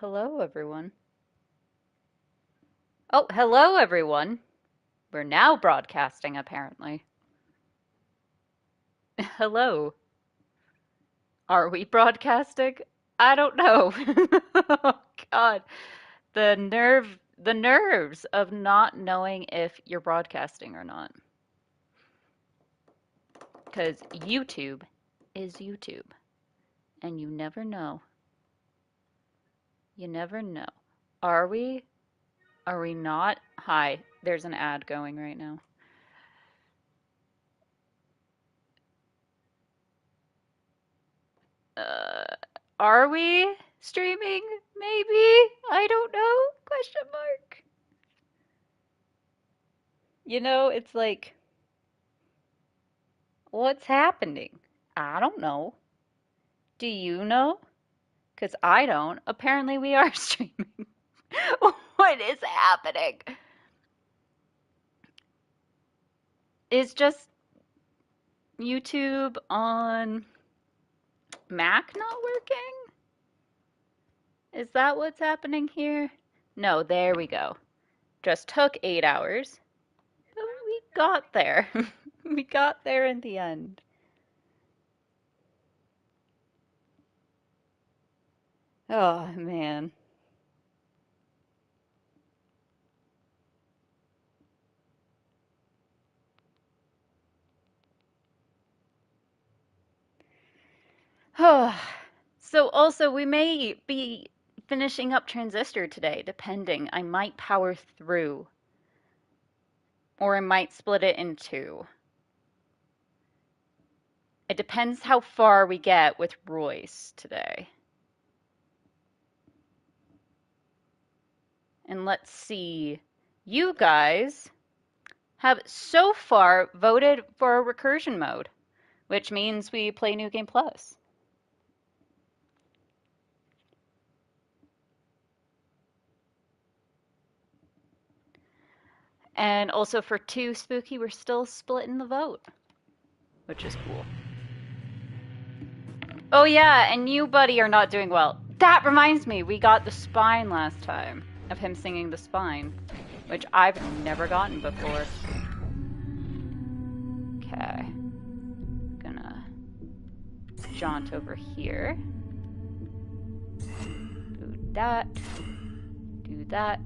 Hello, everyone. Oh, hello, everyone. We're now broadcasting, apparently. Hello. Are we broadcasting? I don't know. Oh, God. The nerves of not knowing if you're broadcasting or not. Because YouTube is YouTube, and you never know. You never know. Are we? Are we not? Hi, there's an ad going right now. Uh, are we streaming? Maybe? I don't know. Question mark. You know, it's like, what's happening? I don't know. Do you know? Because I don't. Apparently, we are streaming. What is happening? Is just YouTube on Mac not working? Is that what's happening here? No, there we go. Just took 8 hours. We got there. We got there in the end. Oh, man. So also we may be finishing up Transistor today, depending. I might power through, or I might split it in two. It depends how far we get with Royce today. And let's see. You guys have so far voted for a recursion mode, which means we play New Game Plus. And also for 2 Spooky, we're still splitting the vote, which is cool. Oh yeah, and you, buddy, are not doing well. That reminds me, we got the spine last time, of him singing the spine, which I've never gotten before. Okay. Gonna jaunt over here. Do that. Do that.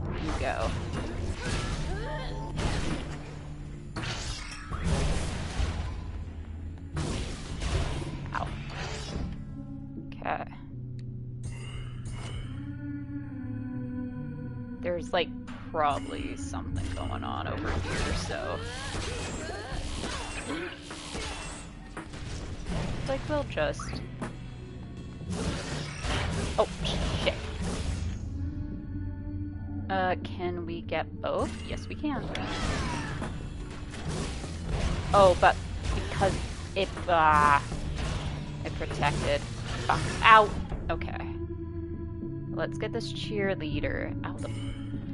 You go. Ow. Okay. There's like probably something going on over here, so. Like we'll just. Oh, shit. Can we get both? Yes, we can. Oh, but because it protected. Fuck. Ow. Okay. Let's get this cheerleader out of the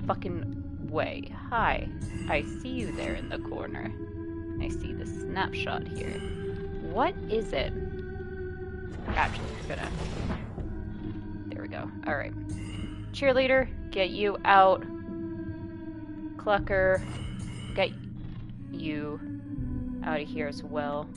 fucking way. Hi. I see you there in the corner. I see the snapshot here. What is it? Actually, we're gonna... There we go. Alright. Cheerleader, get you out. Clucker, get you out of here as well.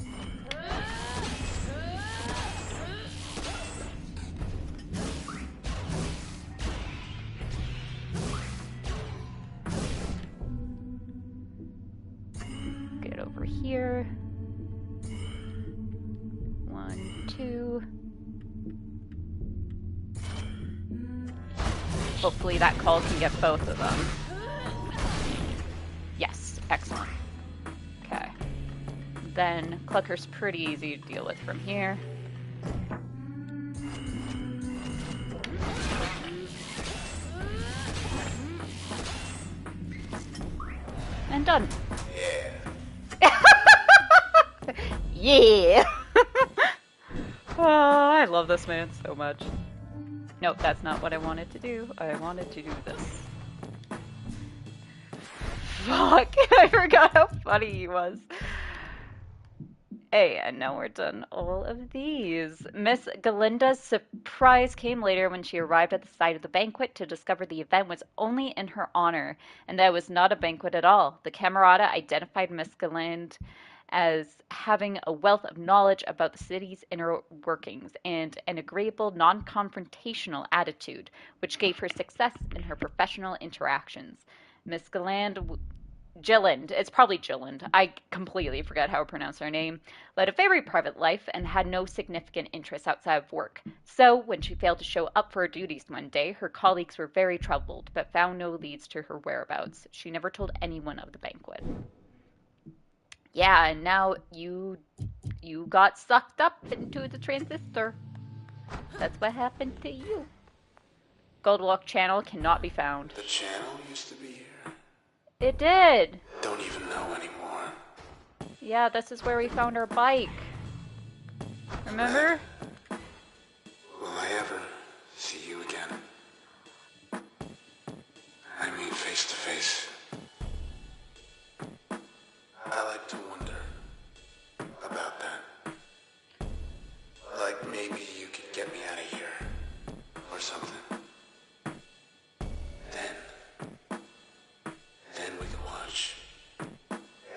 Get over here. 1, 2. Hopefully that call can get both of them. Yes, excellent. Okay. Then Clucker's pretty easy to deal with from here. And done. Yeah. Yeah. Oh, I love this man so much. Nope, that's not what I wanted to do. I wanted to do this. Fuck, I forgot how funny he was. Hey, and now we're done all of these. Miss Galinda's surprise came later when she arrived at the site of the banquet to discover the event was only in her honor, and that it was not a banquet at all. The Camerata identified Miss Galinda as having a wealth of knowledge about the city's inner workings and an agreeable, non-confrontational attitude, which gave her success in her professional interactions. Miss Gilland, it's probably Gilland, I completely forget how to pronounce her name, led a very private life and had no significant interests outside of work. So, when she failed to show up for her duties one day, her colleagues were very troubled, but found no leads to her whereabouts. She never told anyone of the banquet. Yeah, and now you got sucked up into the transistor. That's what happened to you. Goldwalk channel cannot be found. The channel used to be here. It did. Don't even know anymore. Yeah, this is where we found our bike. Remember? Will I ever see you again? I mean, face to face. I like to wonder about that. Like maybe you could get me out of here or something. Then we can watch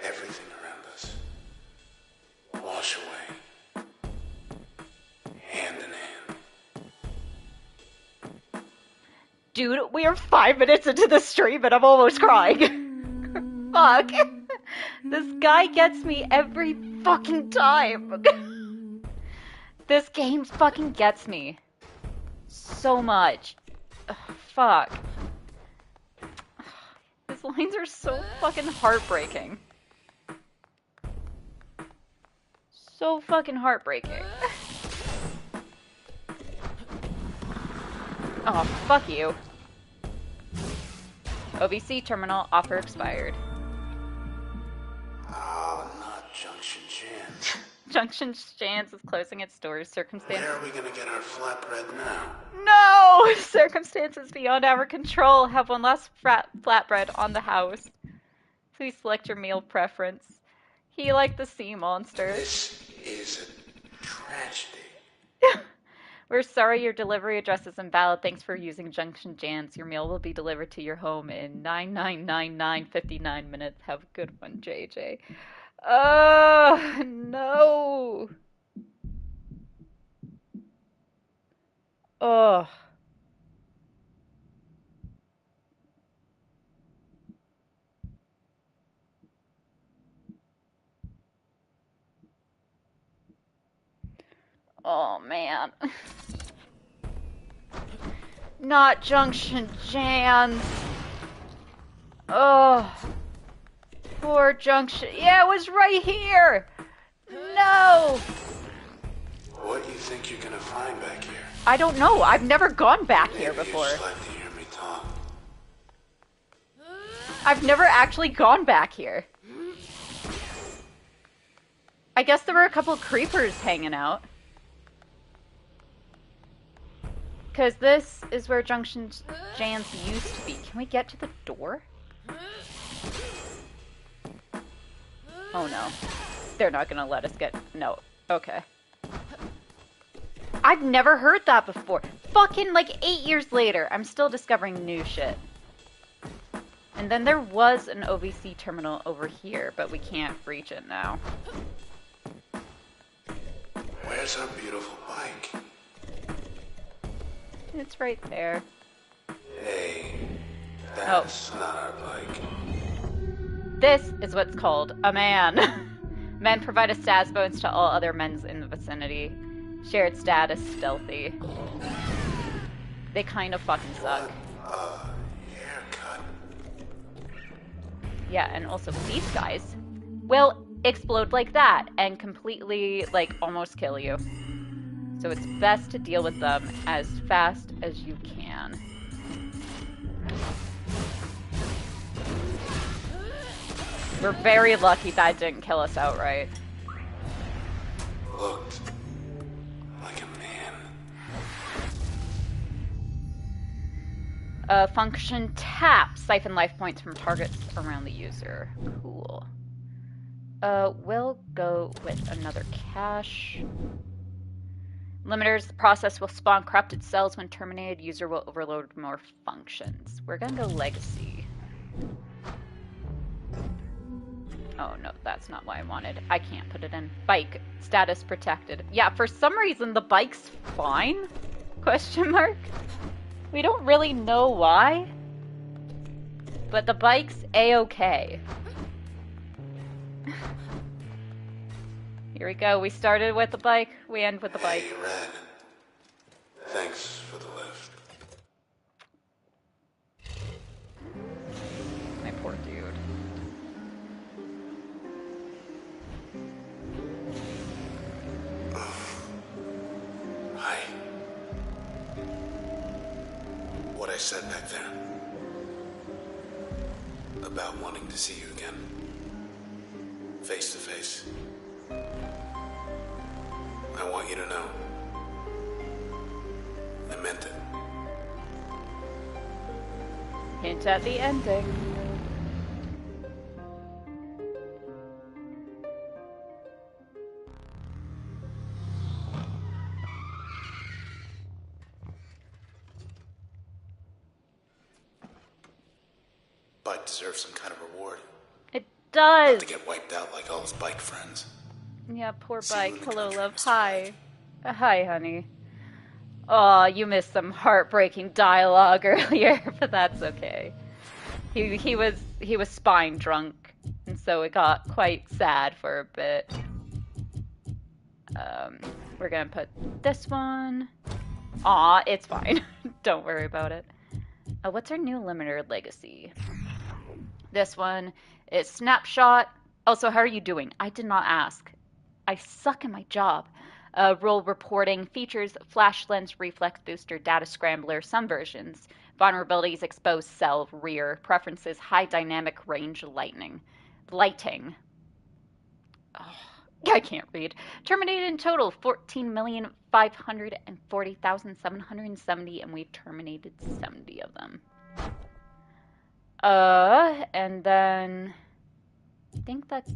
everything around us wash away, hand in hand. Dude, we are 5 minutes into the stream and I'm almost crying. Fuck. This guy gets me every fucking time. This game fucking gets me so much. Ugh, fuck. His lines are so fucking heartbreaking. So fucking heartbreaking. Oh, fuck you. OVC terminal offer expired. Oh, not Junction Jan's. Junction Jan's is closing its doors. Circumstances. Where are we gonna get our flatbread now? No! Circumstances beyond our control. Have one last flatbread on the house. Please select your meal preference. He liked the sea monster. This is a tragedy. We're sorry your delivery address is invalid. Thanks for using Junction Jan's. Your meal will be delivered to your home in 9999.59 minutes. Have a good one, JJ. No. Ugh. Oh, man. Not Junction Jan's. Oh. Poor Junction. Yeah, it was right here. No. What do you think you're gonna find back here? I don't know. I've never gone back here before. You'd just like to hear me talk. I've never actually gone back here. I guess there were a couple of creepers hanging out. Because this is where Junction Jan's used to be. Can we get to the door? Oh no. They're not gonna let us get... No. Okay. I've never heard that before. Fucking like 8 years later, I'm still discovering new shit. And then there was an OVC terminal over here, but we can't reach it now. Where's our beautiful bike? It's right there. Hey, that's not our bike. This is what's called a man. Men provide a status bonus to all other men in the vicinity. Shared status stealthy. They kind of fucking suck. Haircut. Yeah, and also these guys will explode like that and completely, like, almost kill you. So it's best to deal with them as fast as you can. We're very lucky that didn't kill us outright. Looked like a man. Function tap. Siphon life points from targets around the user. Cool. We'll go with another cache. Limiters, the process will spawn corrupted cells when terminated. User will overload more functions. We're gonna go legacy. Oh no, that's not what I wanted. I can't put it in. Bike, status protected. Yeah, for some reason the bike's fine? Question mark? We don't really know why. But the bike's a-okay. Here we go. We started with the bike. We end with the bike. Hey, Red. Thanks for the lift. My poor dude. Hi. What I said back there about wanting to see you again, face to face. I want you to know I meant it. Hint at the ending. Bike deserves some kind of reward. It does! Not to get wiped out like all his bike friends. Yeah, poor See you bike. in the Hello, country, love. Mr. Hi. Hi, honey. Aw, you missed some heartbreaking dialogue earlier, but that's okay. He was spine drunk, and so it got quite sad for a bit. We're gonna put this one. Aw, it's fine. Don't worry about it. What's our new limiter legacy? This one is snapshot. Also, how are you doing? I did not ask. I suck in my job. Role reporting features flash lens, reflex booster, data scrambler, some versions. Vulnerabilities, exposed cell, rear. Preferences, high dynamic range lighting. Oh, I can't read. Terminated in total 14,540,770, and we've terminated 70 of them. And then I think that's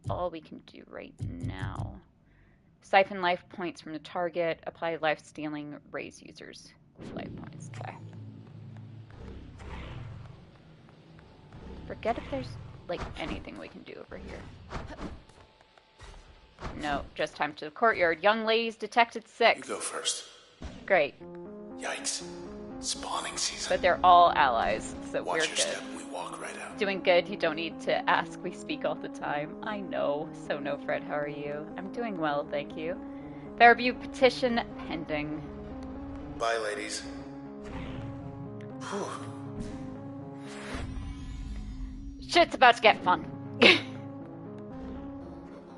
all we can do right now. Siphon life points from the target, apply life stealing, raise users' life points. Okay. Forget if there's like anything we can do over here. No, just time to the courtyard. Young ladies detected 6. You go first. Great. Yikes. Spawning season. But they're all allies, so Watch we're your good. step when we walk right out. Doing good. You don't need to ask. We speak all the time. I know. So no, Fred. How are you? I'm doing well, thank you. Fairview petition pending. Bye, ladies. Whew. Shit's about to get fun.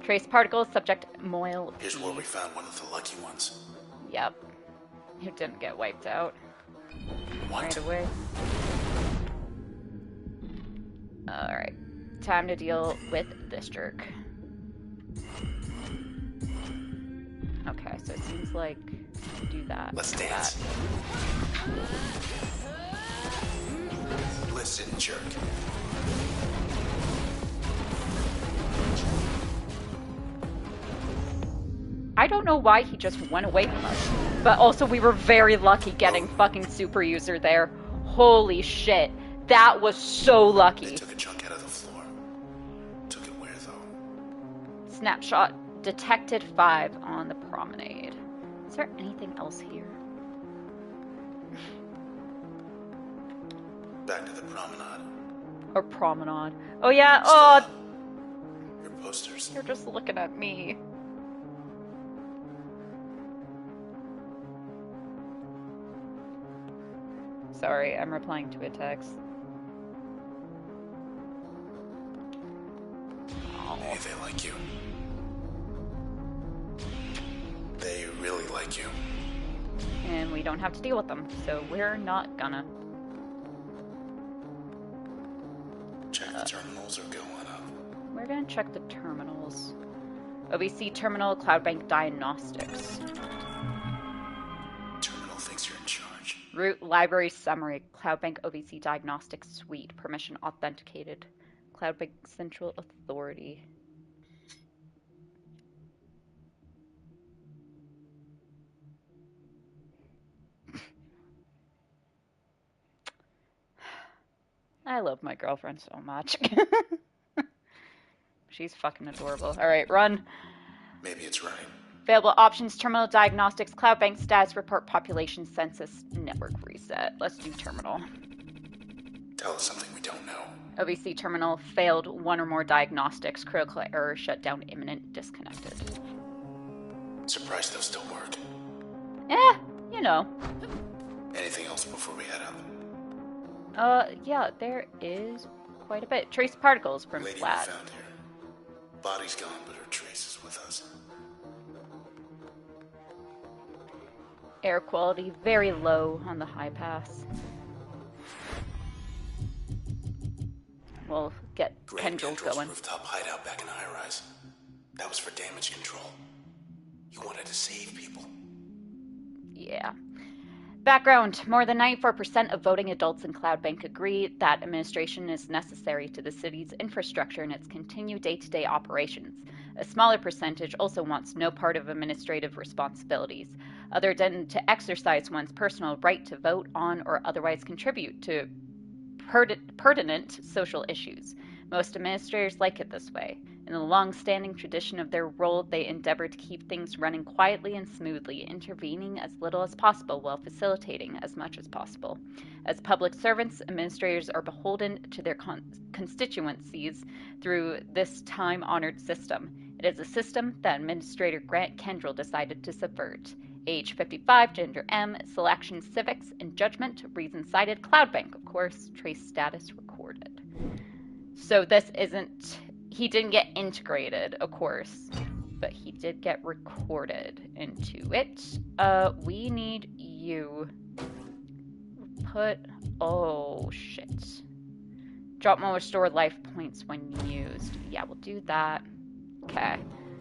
Trace particles, subject Moyle. Here's where we found one of the lucky ones. Yep. You didn't get wiped out. What? Right away. Alright. Time to deal with this jerk. Okay, so it seems like do that. Let's dance. Listen, jerk. I don't know why he just went away from us. But also we were very lucky getting fucking super user there. Holy shit. That was so lucky. They took a chunk out of the floor. Took it where, though? Snapshot. Detected 5 on the promenade. Is there anything else here? Back to the promenade. Or promenade. Oh yeah, Still oh, up. Your posters. you're just looking at me. Sorry, I'm replying to a text. Hey, they like you. They really like you. And we don't have to deal with them, so we're not gonna. Check the terminals are going up. We're gonna check the terminals. OBC terminal, CloudBank diagnostics. Terminal thinks you're in charge. Root library summary, CloudBank OBC diagnostics suite, permission authenticated. CloudBank central authority. I love my girlfriend so much. She's fucking adorable. Alright, run. Maybe it's right. Available options, terminal diagnostics, cloud bank status, report population census, network reset. Let's do terminal. Tell us something we don't know. OBC terminal failed one or more diagnostics, critical error, shutdown imminent, disconnected. Surprised those still work. You know. Anything else before we head up? Yeah, there is quite a bit. Trace particles from Lady flat. we found here. Body's gone, but her trace is with us. Air quality very low on the high pass. We'll get Kendall going. Rooftop hideout back in the high-rise. That was for damage control. You wanted to save people. Yeah. Background. More than 94% of voting adults in Cloud Bank agree that administration is necessary to the city's infrastructure and its continued day-to-day operations. A smaller percentage also wants no part of administrative responsibilities, other than to exercise one's personal right to vote on or otherwise contribute to pertinent social issues. Most administrators like it this way. In the long-standing tradition of their role, they endeavor to keep things running quietly and smoothly, intervening as little as possible while facilitating as much as possible. As public servants, administrators are beholden to their constituencies through this time-honored system. It is a system that Administrator Grant Kendall decided to subvert. Age 55, gender M, selection civics and judgment, reason cited, Cloud Bank, of course, trace status recorded. So this isn't, he didn't get integrated, of course, but he did get recorded into it. We need you. Oh shit. Drop more restore life points when used. Yeah, we'll do that. Okay.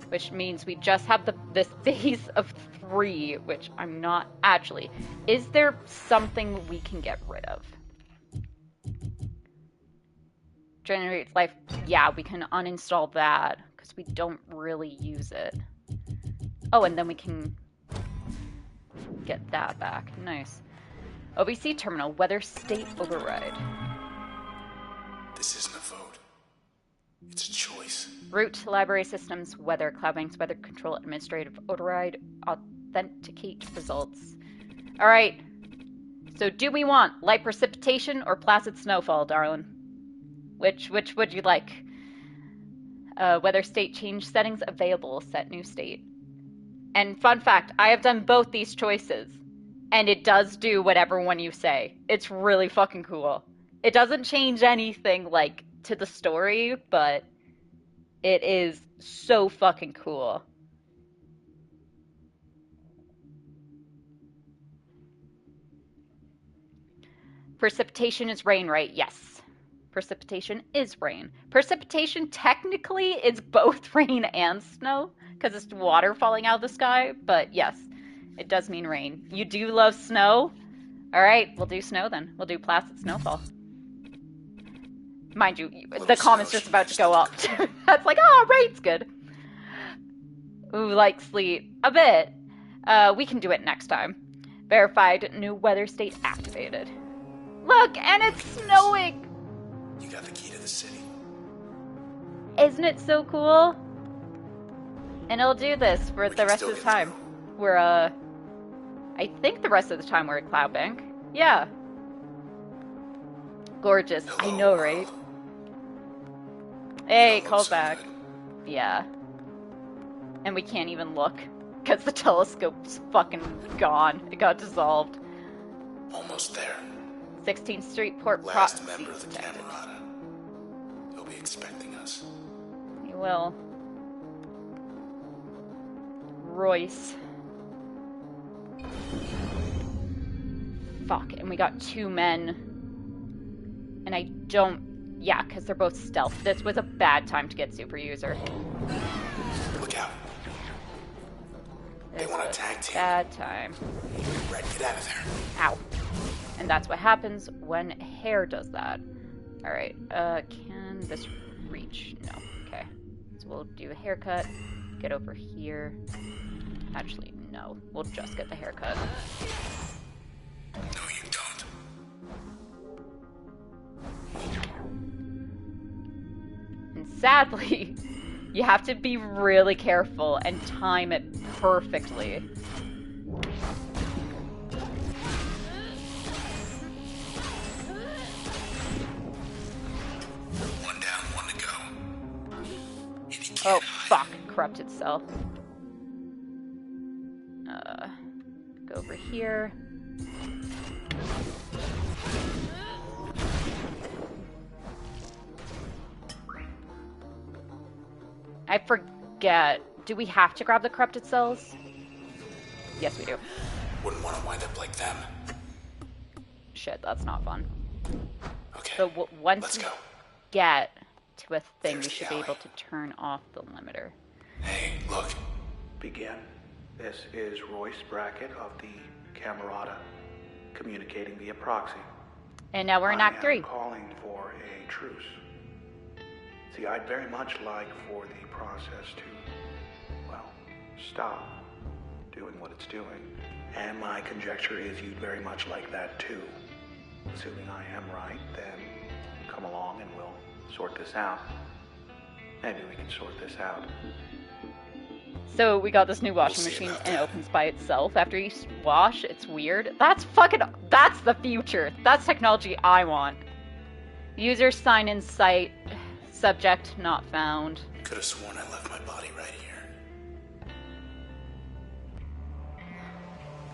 Which means we just have this base of 3, which I'm not actually. Is there something we can get rid of? Generates life. Yeah, we can uninstall that because we don't really use it. Oh, and then we can get that back. Nice. OBC terminal, weather state override. This isn't a vote. It's a choice. Root, library systems, weather, Cloud Bank's weather control, administrative override, authenticate results. All right. So do we want light precipitation or placid snowfall, darling? Which would you like? Weather state change settings available, set new state. And fun fact, I have done both these choices. And it does do whatever one you say. It's really fucking cool. It doesn't change anything, like, to the story, but it is so fucking cool. Precipitation is rain, right? Yes. Precipitation is rain. Precipitation technically is both rain and snow, because it's water falling out of the sky, but yes, it does mean rain. You do love snow? Alright, we'll do snow then. We'll do placid snowfall. Mind you, the comment's just about to go up. That's like, oh, rain's good. Ooh, like sleet. A bit. We can do it next time. Verified, new weather state activated. Look, and it's snowing! You got the key to the city. Isn't it so cool? And it'll do this for the rest of the time. We're, I think the rest of the time we're at Cloud Bank. Yeah. Gorgeous. Hello, I know, right? Hey, call back. Yeah. And we can't even look, because the telescope's fucking gone. It got dissolved. Almost there. 16th Street Port Last member of the Camerata. He'll be expecting us. He will. Royce. Fuck, and we got 2 men. And I don't... Yeah, because they're both stealth. This was a bad time to get super user. Look out. They want to tag team. Bad time. Red, get out of there. Ow. And that's what happens when hair does that. Alright, can this reach? No. Okay. So we'll do a haircut. Get over here. Actually, no. We'll just get the haircut. No, you don't. sadly, you have to be really careful and time it perfectly. One down, one to go. And you Oh, can't hide. fuck. Corrupted self. Go over here. I forget. Do we have to grab the corrupted cells? Yes, we do. Wouldn't want to wind up like them. Shit, that's not fun. Okay, So once let's we go. get to a thing, There's we the should be alley. able to turn off the limiter. Hey, look. Begin. This is Royce Brackett of the Camerata, communicating via proxy. And now we're in Act 3. I am calling for a truce. See, I'd very much like for the process to, well, stop doing what it's doing. And my conjecture is you'd very much like that too. Assuming I am right, then come along and we'll sort this out. Maybe we can sort this out. So we got this new washing We'll see machine about and it that. opens by itself after you wash. It's weird. That's the future. That's technology I want. User sign in site. Subject not found. Could have sworn I left my body right here.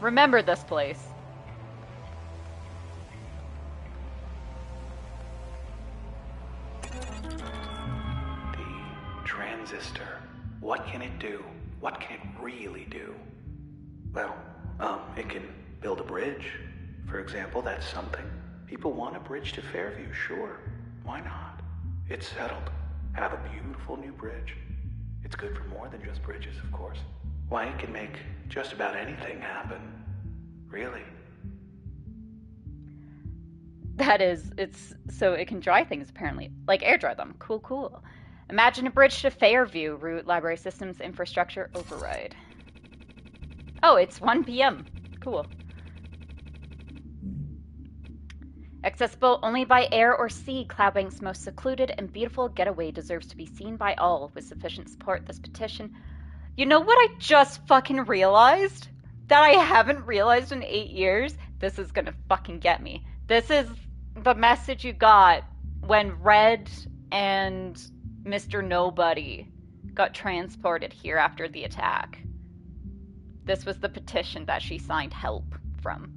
Remember this place. The transistor. What can it do? What can it really do? Well, it can build a bridge. For example, that's something. People want a bridge to Fairview, sure. Why not? It's settled. Have a beautiful new bridge. It's good for more than just bridges, of course. Why, it can make just about anything happen. Really. That is, it's so it can dry things apparently. Like air dry them. Cool, cool. Imagine a bridge to Fairview. Root library systems infrastructure override. Oh, it's 1 p.m. Cool. Accessible only by air or sea, Cloudbank's most secluded and beautiful getaway deserves to be seen by all. With sufficient support, this petition... You know what I just fucking realized? That I haven't realized in 8 years? This is gonna fucking get me. This is the message you got when Red and Mr. Nobody got transported here after the attack. This was the petition that she signed help from.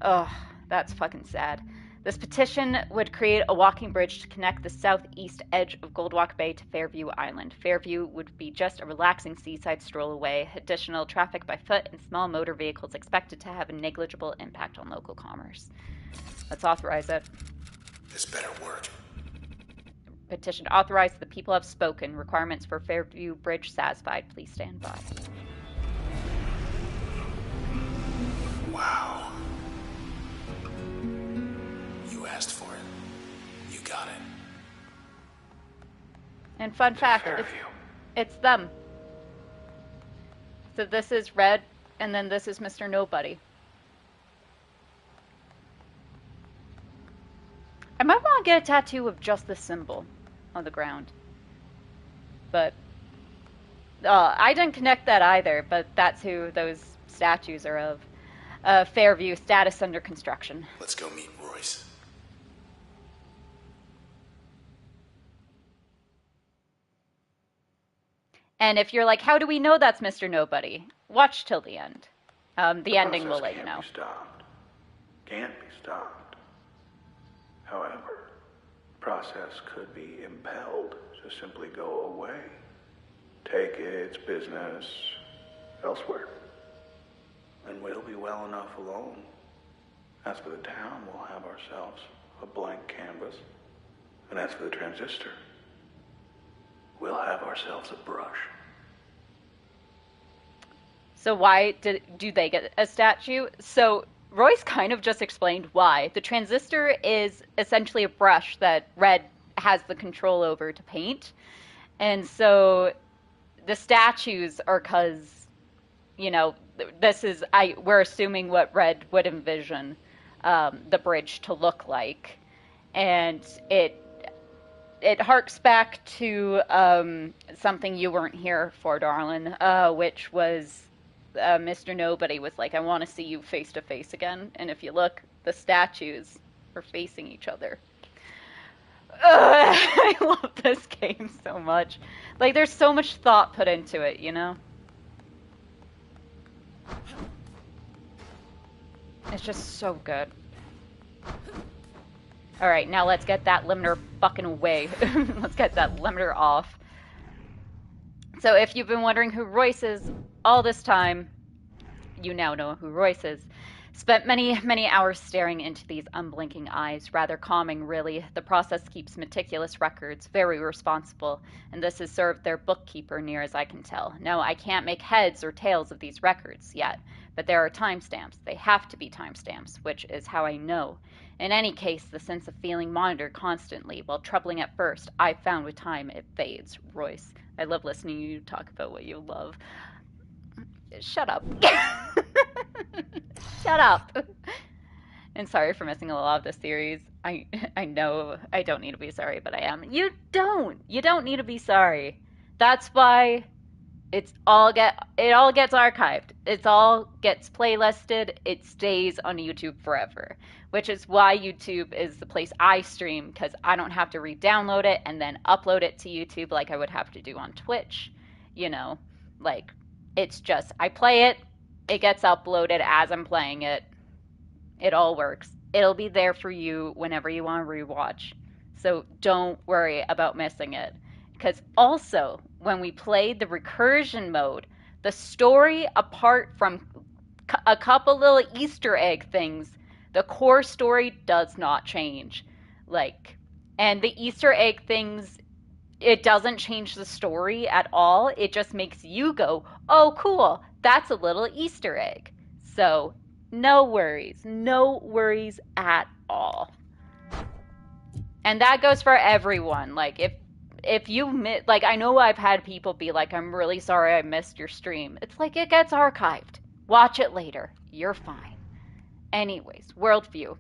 Ugh, that's fucking sad. This petition would create a walking bridge to connect the southeast edge of Goldwalk Bay to Fairview Island. Fairview would be just a relaxing seaside stroll away. Additional traffic by foot and small motor vehicles expected to have a negligible impact on local commerce. Let's authorize it. This better work. Petition authorized. The people have spoken. Requirements for Fairview Bridge satisfied. Please stand by. Wow. You asked for it. You got it. And fun fact, Fairview. it's them. So this is Red, and then this is Mr. Nobody. I might want to get a tattoo of just the symbol on the ground. But I didn't connect that either, but that's who those statues are of. Fairview, status under construction. Let's go meet Royce. And if you're like, how do we know that's Mr. Nobody? Watch till the end. The ending will let you know. Can't be stopped. Can't be stopped. However, the process could be impelled to simply go away. Take its business elsewhere. And we'll be well enough alone. As for the town, we'll have ourselves a blank canvas. And as for the transistor, we'll have ourselves a brush. So why do they get a statue? So Royce kind of just explained why. The transistor is essentially a brush that Red has the control over to paint. And so the statues are because, you know, we're assuming what Red would envision the bridge to look like. And it harks back to something you weren't here for, darling, which was Mr. Nobody was like, I want to see you face to face again. And if you look, the statues are facing each other. I love this game so much. Like, there's so much thought put into it, you know? It's just so good. Alright, now let's get that limiter fucking away. Let's get that limiter off. So if you've been wondering who Royce is all this time, you now know who Royce is. Spent many, many hours staring into these unblinking eyes. Rather calming, really. The process keeps meticulous records, very responsible, and this has served their bookkeeper near as I can tell. No, I can't make heads or tails of these records yet, but there are timestamps. They have to be timestamps, which is how I know. In any case, the sense of feeling monitored constantly, while troubling at first, I found with time it fades. Royce. I love listening to you talk about what you love. Shut up. Shut up. And sorry for missing a lot of this series. I know I don't need to be sorry, but I am. You don't need to be sorry. That's why it all gets archived. It all gets playlisted. It stays on YouTube forever, which is why YouTube is the place I stream, because I don't have to re-download it and then upload it to YouTube like I would have to do on Twitch. You know, like, it's just, I play it, it gets uploaded as I'm playing it. It all works. It'll be there for you whenever you want to rewatch. So don't worry about missing it. Because also, when we played the recursion mode, the story, apart from a couple little Easter egg things, the core story does not change. Like, and the Easter egg things, it doesn't change the story at all. It just makes you go, oh, cool, that's a little Easter egg. So, no worries at all. And that goes for everyone. Like, if you like, I know I've had people be like, I'm really sorry I missed your stream. It's like, it gets archived. Watch it later. You're fine. Anyways, worldview.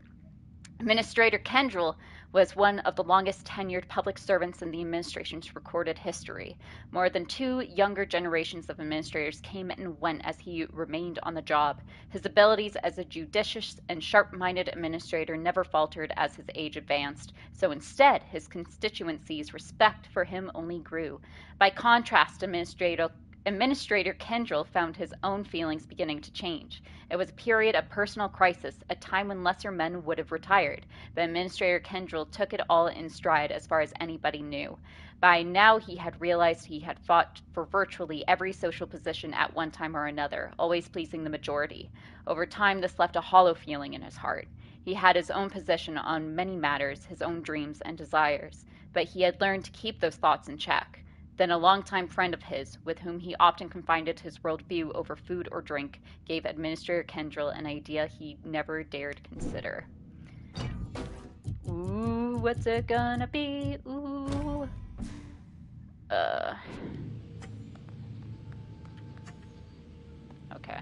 Administrator Kendrell was one of the longest tenured public servants in the administration's recorded history. More than 2 younger generations of administrators came and went as he remained on the job. His abilities as a judicious and sharp-minded administrator never faltered as his age advanced, so instead his constituency's respect for him only grew. By contrast, Administrator Kendrell found his own feelings beginning to change. It was a period of personal crisis, a time when lesser men would have retired, but Administrator Kendrell took it all in stride as far as anybody knew. By now he had realized he had fought for virtually every social position at one time or another, always pleasing the majority. Over time this left a hollow feeling in his heart. He had his own position on many matters, his own dreams and desires, but he had learned to keep those thoughts in check. Then a longtime friend of his, with whom he often confided his worldview over food or drink, gave Administrator Kendrell an idea he never dared consider. Ooh, what's it gonna be? Ooh. Okay.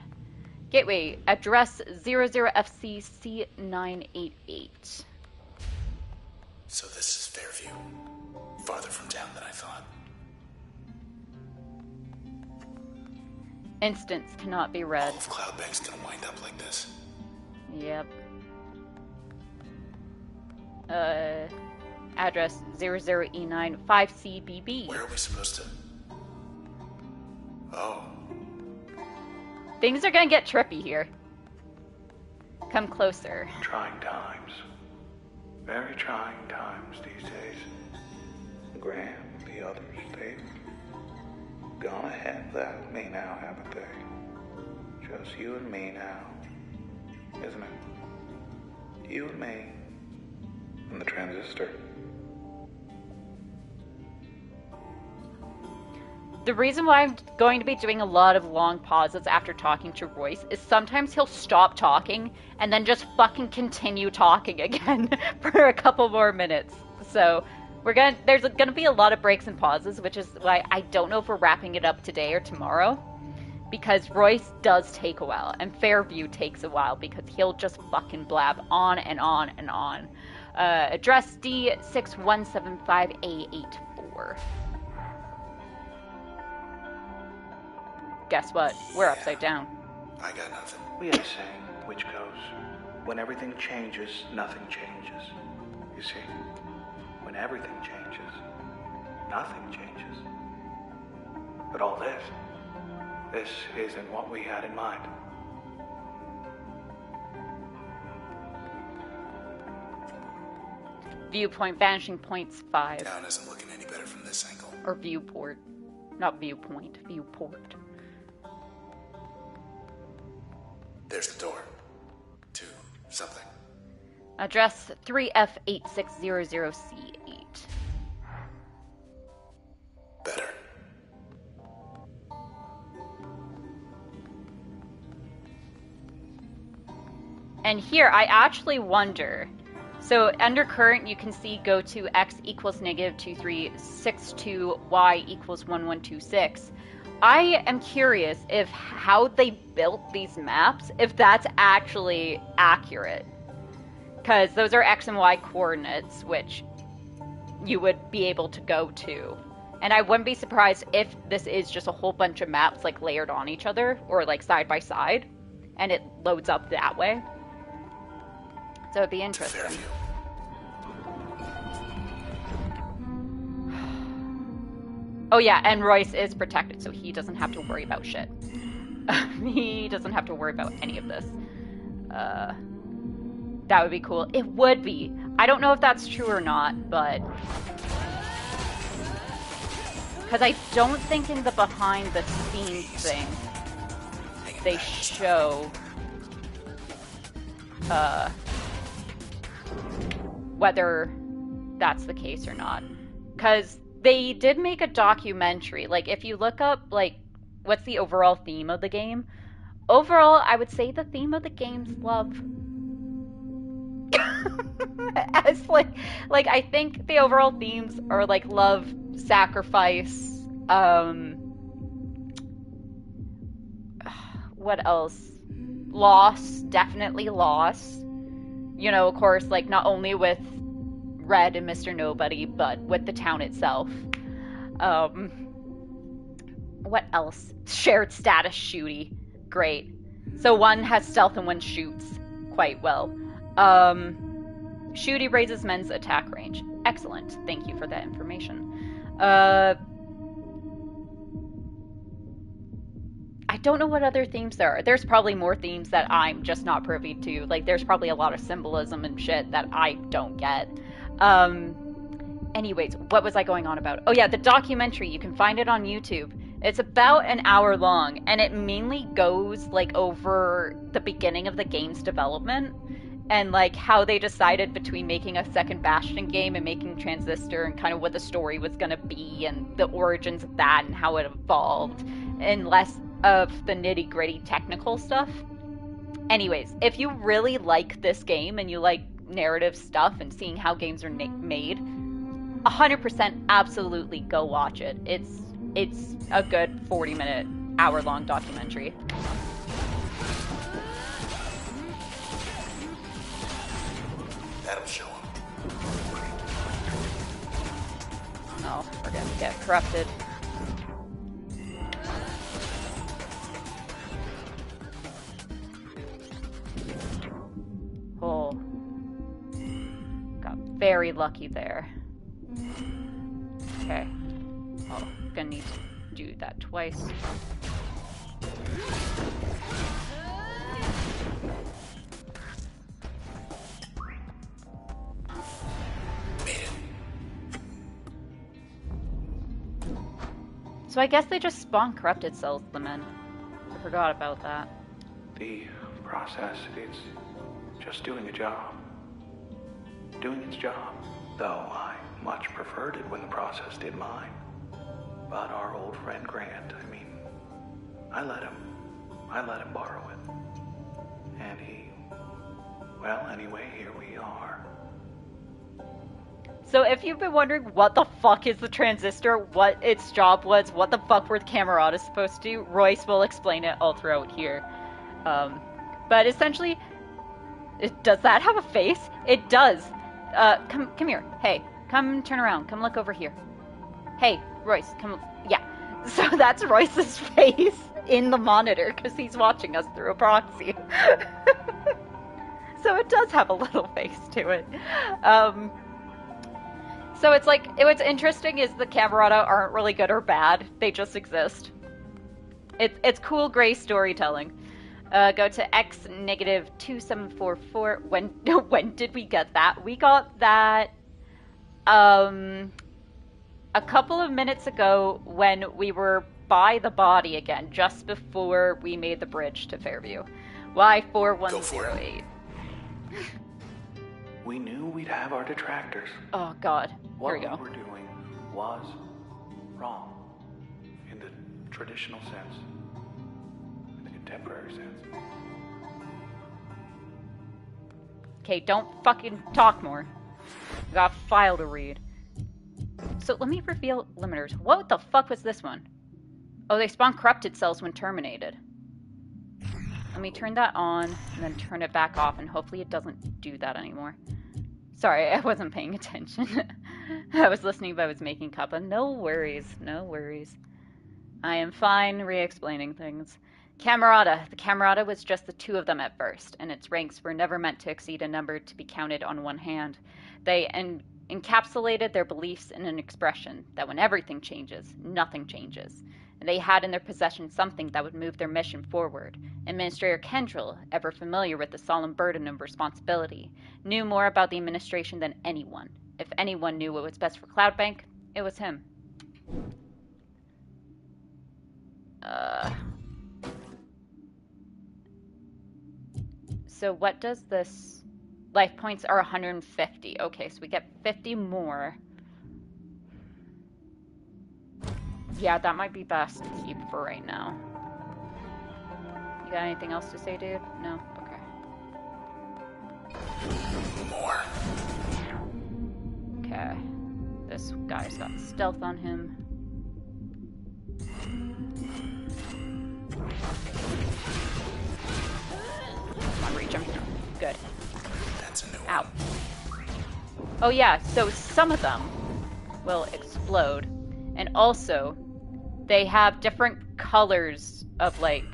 Gateway, address 00FCC988. So this is Fairview. Farther from town than I thought. Instance cannot be read. All of Cloudbank's gonna wind up like this. Yep. Address 00E9 5CBB. Where are we supposed to... Oh. Things are gonna get trippy here. Come closer. Trying times. Very trying times these days. Graham, the others, they've gone ahead without me now, haven't they? Just you and me now, isn't it? You and me. And the Transistor. The reason why I'm going to be doing a lot of long pauses after talking to Royce is sometimes he'll stop talking and then just fucking continue talking again for a couple more minutes. So there's gonna be a lot of breaks and pauses, which is why I don't know if we're wrapping it up today or tomorrow, because Royce does take a while, and Fairview takes a while because he'll just fucking blab on and on and on. Address D6175A84. Guess what? We're upside down. I got nothing. We had a saying, which goes, when everything changes, nothing changes. You see, when everything changes, nothing changes. But all this isn't what we had in mind. Viewpoint vanishing points 5. Town isn't looking any better from this angle. Or viewport. Not viewpoint, viewport. There's the door. To something. Address 3F8600C8. Better. And here, I actually wonder. So, under current, you can see go to x equals -2362, y equals 1126. I am curious if how they built these maps, if that's actually accurate. Because those are x and y coordinates, which you would be able to go to. And I wouldn't be surprised if this is just a whole bunch of maps like layered on each other, or like side by side, and it loads up that way. So it'd be interesting. Fairview. Oh yeah, and Royce is protected, so he doesn't have to worry about shit. He doesn't have to worry about any of this. That would be cool. It would be. I don't know if that's true or not, but... Because I don't think in the behind the scenes thing, they show... whether that's the case or not. Because they did make a documentary. Like, if you look up, like, what's the overall theme of the game? Overall, I would say the theme of the game's love. As, like, I think the overall themes are, like, love, sacrifice, what else? Loss, definitely loss. You know, of course, like, not only with Red and Mr. Nobody, but with the town itself. What else? Shared status shooty. Great. So one has stealth and one shoots quite well. Shooty raises men's attack range. Excellent. Thank you for that information. I don't know what other themes there are. There's probably more themes that I'm just not privy to. Like, there's probably a lot of symbolism and shit that I don't get. Anyways, what was I going on about? Oh yeah, the documentary. You can find it on YouTube. It's about an hour long, and it mainly goes, like, over the beginning of the game's development, and, like, how they decided between making a second Bastion game and making Transistor, and kind of what the story was gonna be, and the origins of that, and how it evolved, and less of the nitty-gritty technical stuff. Anyways, if you really like this game, and you like narrative stuff, and seeing how games are made, 100% absolutely go watch it. It's a good 40-minute, hour-long documentary. That'll show him. Oh, we're gonna get corrupted. Oh. Got very lucky there. Okay. Oh, gonna need to do that twice. So I guess they just spawn corrupted cells, the men. I forgot about that. The process, it's just doing a job. Doing its job. Though I much preferred it when the process did mine. But our old friend Grant, I let him borrow it. And well, anyway, here we are. So if you've been wondering what the fuck is the transistor, what its job was, what the fuck were the cameratas supposed to do, Royce will explain it all throughout here. But essentially, does that have a face? It does. Come here. Hey, come turn around. Come look over here. Hey, Royce, come. Yeah. So that's Royce's face in the monitor because he's watching us through a proxy. So it does have a little face to it. So it's like, what's interesting is the camerata aren't really good or bad. They just exist. It's cool gray storytelling. Go to X negative 2744. When did we get that? We got that a couple of minutes ago when we were by the body again, just before we made the bridge to Fairview. Y4108. We knew we'd have our detractors. Oh god. What Here we go. we were doing was wrong. In the traditional sense. In the contemporary sense. Okay, don't fucking talk more. We got a file to read. So let me reveal limiters. What the fuck was this one? Oh, they spawn corrupted cells when terminated. Let me turn that on and then turn it back off, and hopefully it doesn't do that anymore. Sorry, I wasn't paying attention. I was listening, but I was making cuppa. No worries, no worries. I am fine re-explaining things. Camerata. The Camerata was just the two of them at first, and its ranks were never meant to exceed a number to be counted on one hand. They encapsulated their beliefs in an expression that when everything changes, nothing changes. And they had in their possession something that would move their mission forward. Administrator Kendrill, ever familiar with the solemn burden of responsibility, knew more about the administration than anyone. If anyone knew what was best for Cloudbank, it was him. So what does this... Life points are 150. Okay, so we get 50 more. Yeah, that might be best to keep for right now. You got anything else to say, dude? No? Okay. More. Okay. This guy's got stealth on him. Come on, reach him. Good. That's a new Ow. one. Oh yeah, so some of them will explode. And also, they have different colors of, like,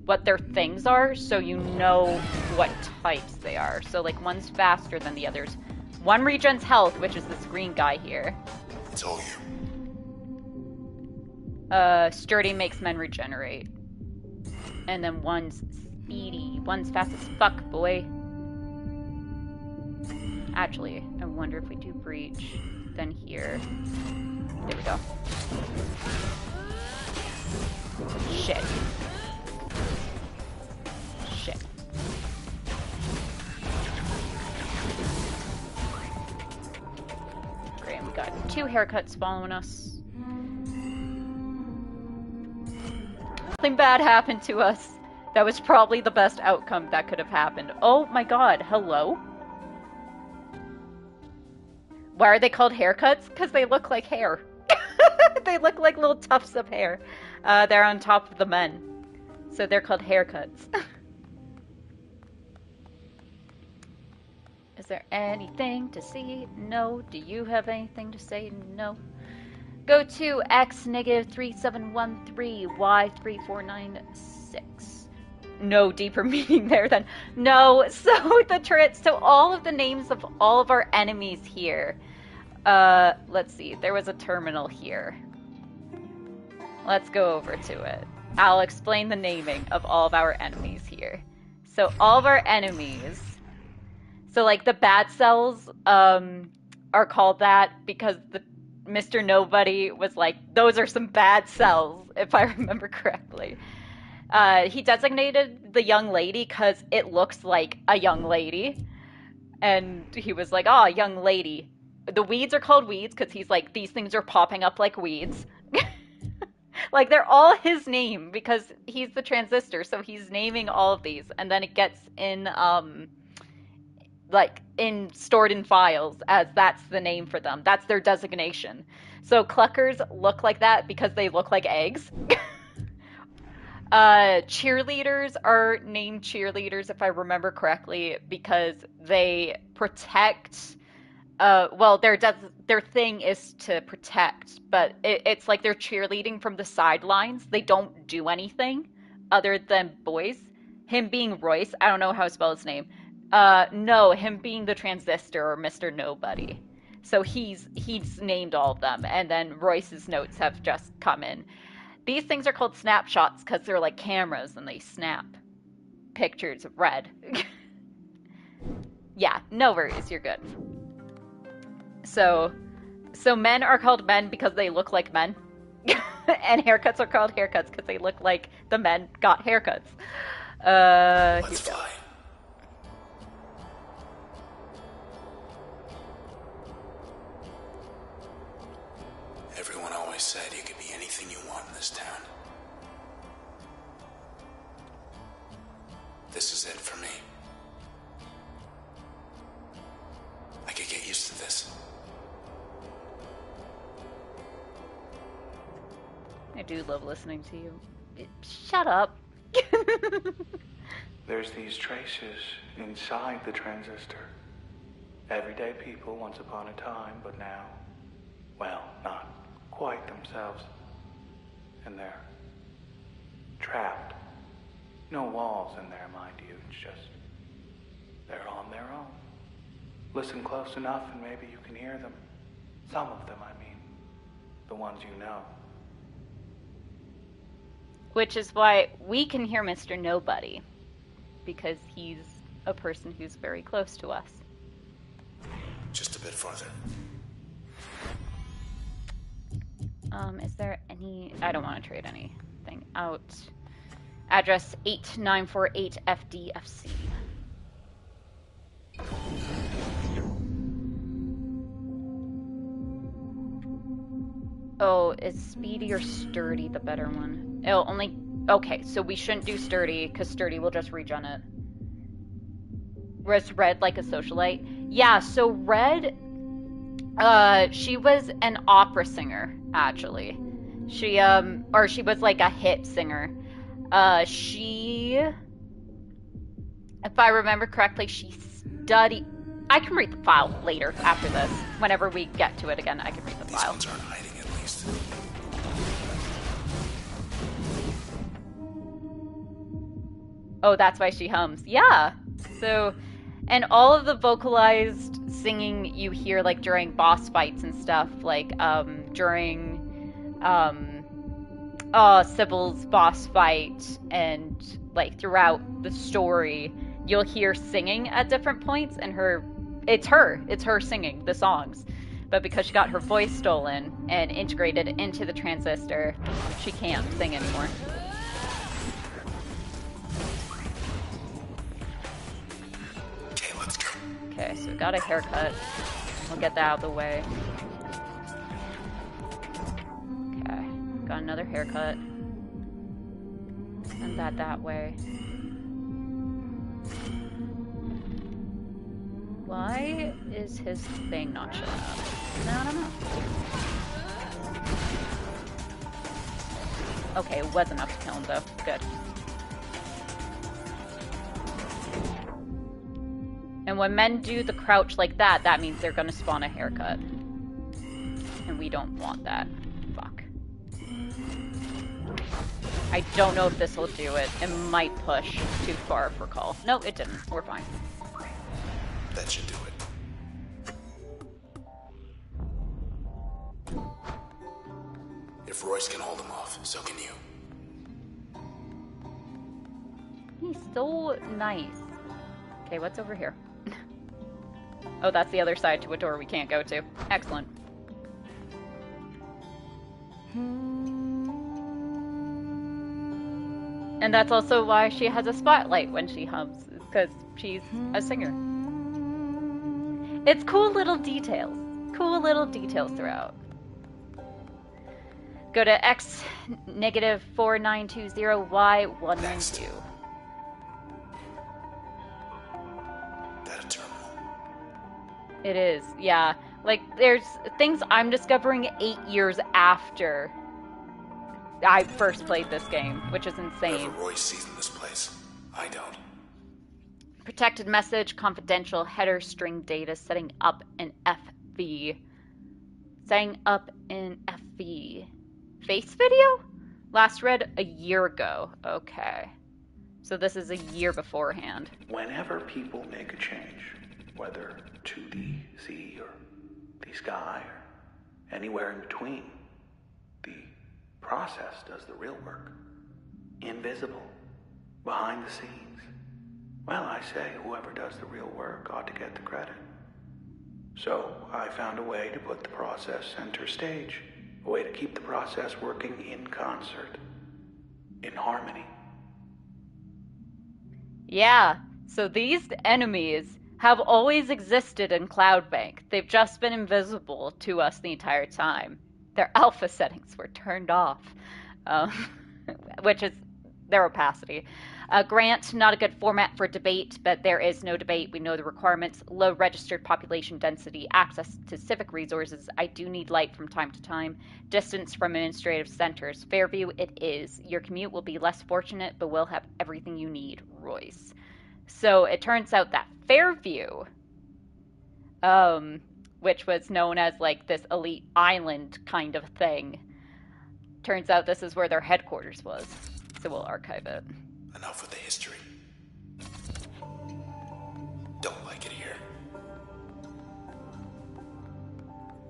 what their things are, so you know what types they are. So, like, one's faster than the others. One regens health, which is this green guy here. It's all you. Sturdy makes men regenerate. And then one's speedy. One's fast as fuck, boy. Actually, I wonder if we do breach, then here. There we go. Shit. Shit. Great, we got 2 haircuts following us. Nothing bad happened to us. That was probably the best outcome that could have happened. Oh my god, hello? Why are they called haircuts? Because they look like hair. They look like little tufts of hair. They're on top of the men. So they're called haircuts. Is there anything to see? No. Do you have anything to say? No. Go to X negative 3713 Y 3496. No deeper meaning there then. No. So so all of the names of all of our enemies here. Let's see. There was a terminal here. Let's go over to it. I'll explain the naming of all of our enemies here. So all of our enemies, so like the bad cells are called that because the Mr. Nobody was like, those are some bad cells, if I remember correctly. He designated the young lady because it looks like a young lady. And he was like, oh, young lady. The weeds are called weeds because he's like, these things are popping up like weeds. Like, they're all his name because he's the transistor, so he's naming all of these. And then it gets in like stored in files as that's the name for them. That's their designation. So cluckers look like that because they look like eggs. Cheerleaders are named cheerleaders, if I remember correctly, because they protect. Well, their thing is to protect, but it's like they're cheerleading from the sidelines. They don't do anything other than boys. Him being Royce, I don't know how to spell his name. No, him being the Transistor or Mr. Nobody. So he's named all of them, and then Royce's notes have just come in. These things are called snapshots because they're like cameras and they snap pictures of red. Yeah, no worries, you're good. So men are called men because they look like men. And haircuts are called haircuts because they look like the men got haircuts. Let's fly. Everyone always said you could be anything you want in this town. This is it for me. I could get used to this. I do love listening to you. Shut up. There's these traces inside the transistor. Everyday people once upon a time, but now, well, not quite themselves. And they're trapped. No walls in there, mind you. It's just, they're on their own. Listen close enough and maybe you can hear them. Some of them, I mean. The ones you know. Which is why we can hear Mr. Nobody. Because he's a person who's very close to us. Just a bit farther. Is there any... I don't want to trade anything out. Address 8948 FDFC. Oh, is Speedy or Sturdy the better one? It'll only... Okay, so we shouldn't do Sturdy, because Sturdy will just regen it. Whereas Red like a socialite? Yeah, so Red... she was an opera singer, actually. She was like a hit singer. She... If I remember correctly, she studied... I can read the file later, after this. Whenever we get to it again, I can read the file. These ones aren't hiding, at least. Oh, that's why she hums. Yeah! So... And all of the vocalized singing you hear, like, during boss fights and stuff, like, during, Sybil's boss fight, and, like, throughout the story, you'll hear singing at different points, and it's her singing the songs. But because she got her voice stolen and integrated into the transistor, she can't sing anymore. Okay, so we got a haircut. We'll get that out of the way. Okay, got another haircut. Send that way. Why is his thing not showing up? No, I don't know. Okay, it was enough to kill him though. Good. And when men do the crouch like that, that means they're gonna spawn a haircut. And we don't want that. Fuck. I don't know if this will do it. It might push too far for call. No, it didn't. We're fine. That should do it. If Royce can hold him off, so can you. He's so nice. Okay, what's over here? Oh, that's the other side to a door we can't go to. Excellent. And that's also why she has a spotlight when she hums, because she's a singer. It's cool little details. Cool little details throughout. Go to X -4920Y192. That a terminal? It is, yeah. Like, there's things I'm discovering 8 years after I first played this game, which is insane. Whatever Royce sees in this place, I don't. Protected message, confidential header string data, setting up an FV. Setting up an FV. Face video? Last read a year ago. Okay. So this is a year beforehand. Whenever people make a change, whether to the sea or the sky or anywhere in between, the process does the real work. Invisible. Behind the scenes. Well, I say whoever does the real work ought to get the credit. So I found a way to put the process center stage. A way to keep the process working in concert. In harmony. Yeah, so these enemies have always existed in Cloudbank. They've just been invisible to us the entire time. Their alpha settings were turned off, which is their opacity. Grant, not a good format for debate, but there is no debate. We know the requirements. Low registered population density, access to civic resources. I do need light from time to time. Distance from administrative centers. Fairview, it is. Your commute will be less fortunate, but will have everything you need, Royce. So it turns out that Fairview, which was known as like this elite island kind of thing, turns out this is where their headquarters was. So we'll archive it. Enough with the history. Don't like it here.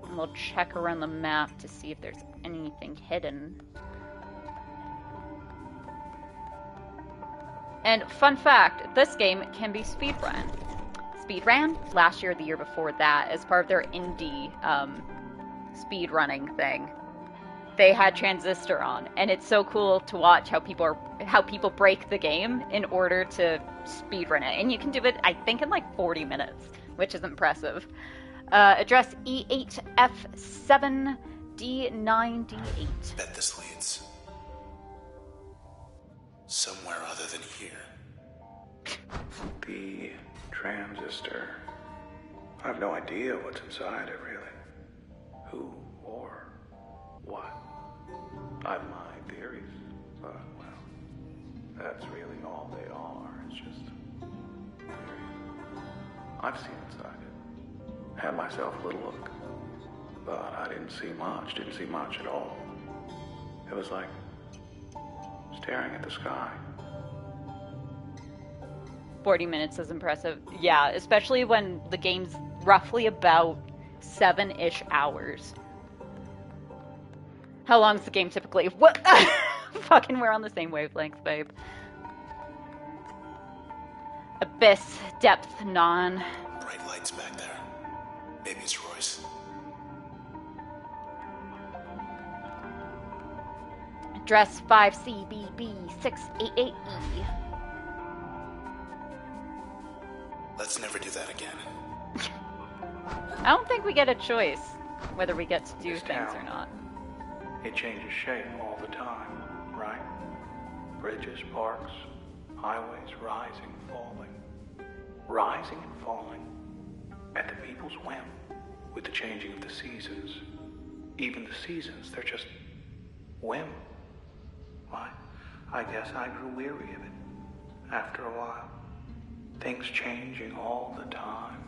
And we'll check around the map to see if there's anything hidden. And fun fact, this game can be speedrun. Speedran last year, the year before that, as part of their indie speedrunning thing. They had Transistor on, and it's so cool to watch how people break the game in order to speedrun it. And you can do it, I think, in like 40 minutes, which is impressive. Address E8F7D9D8. Bet this leads somewhere other than here. The Transistor. I have no idea what's inside it, really. Who or what? I have my theories, but, well, that's really all they are. It's just theories. I've seen inside it. Had myself a little look. But I didn't see much at all. It was like staring at the sky. 40 minutes is impressive. Yeah, especially when the game's roughly about 7-ish hours. How long's the game typically? What? Fucking, we're on the same wavelength, babe. Abyss, depth, non. Bright lights back there. Maybe it's Royce. Address 5CBB688E. Let's never do that again. I don't think we get a choice whether we get to do This things town. or not. It changes shape all the time, right? Bridges, parks, highways rising, falling. Rising and falling at the people's whim with the changing of the seasons. Even the seasons, they're just whim. Why, I guess I grew weary of it after a while. Things changing all the time.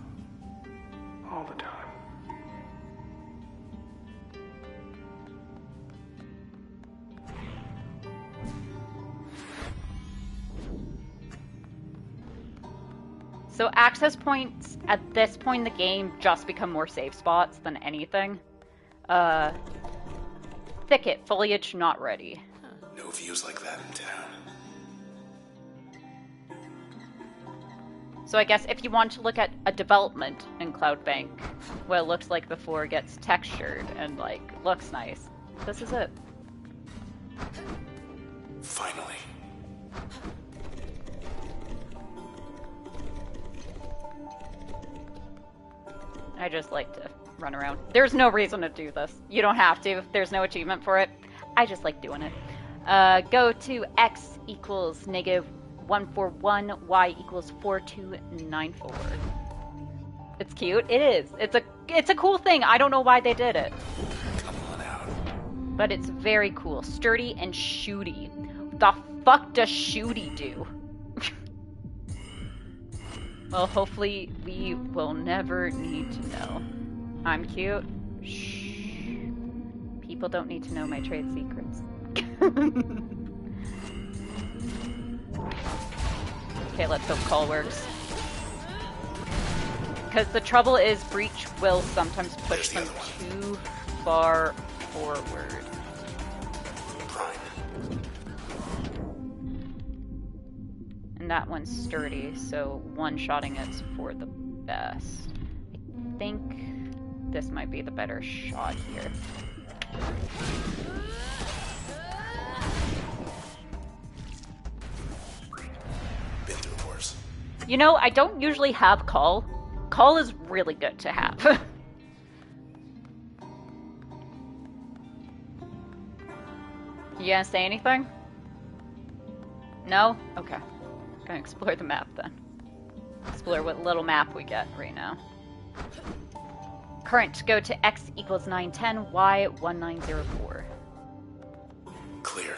All the time. So access points at this point in the game just become more safe spots than anything. Thicket, foliage not ready. No views like that in town. So I guess if you want to look at a development in Cloudbank, what it looks like before it gets textured and like looks nice, this is it. Finally. I just like to run around. There's no reason to do this. You don't have to. There's no achievement for it. I just like doing it. Go to x equals -141, y equals 4294. It's cute. It is. It's a cool thing. I don't know why they did it. Come on out. But it's very cool. Sturdy and shooty. The fuck does shooty do? Well, hopefully we will never need to know. I'm cute. Shh. People don't need to know my trade secrets. Okay, let's hope call works. Because the trouble is, breach will sometimes push them too far forward. Prime. And that one's sturdy, so one-shotting it's for the best. I think this might be the better shot here. Been through worse. You know, I don't usually have call. Call is really good to have. You gonna say anything? No? Okay. Gonna explore the map then. Explore what little map we get right now. Current, go to x equals 910, y 1904. Clear.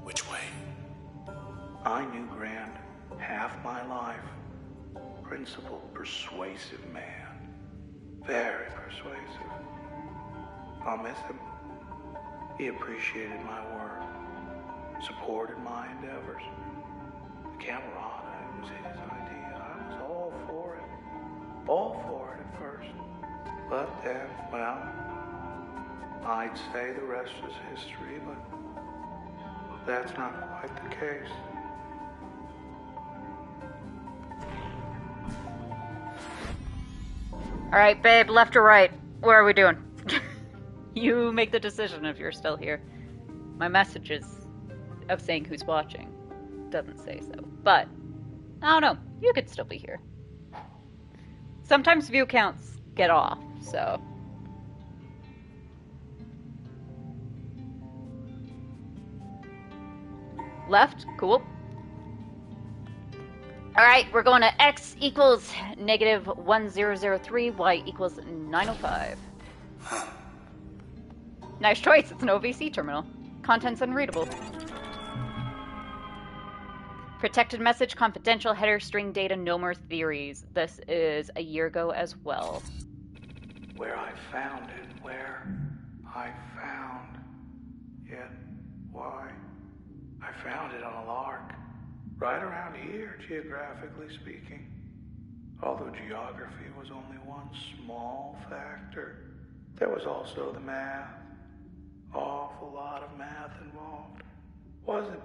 Which way? I knew Grant half my life. Principled, persuasive man. Very persuasive. I'll miss him. He appreciated my work, supported my endeavors. The Camerata, it was his idea. I was all for it. All for it at first. But then, well, I'd say the rest was history, but that's not quite the case. Alright, babe, left or right? What are we doing? You make the decision if you're still here. My messages of saying who's watching doesn't say so. But, I don't know. You could still be here. Sometimes view counts get off, so... Left? Cool. Alright, we're going to x equals negative 1003, y equals 905. Huh. Nice choice, it's an OVC terminal. Contents unreadable. Protected message, confidential, header, string data, no more theories. This is a year ago as well. Where I found it, where I found it, why? I found it on a lark. Right around here, geographically speaking. Although geography was only one small factor, there was also the math. Awful lot of math involved. Wasn't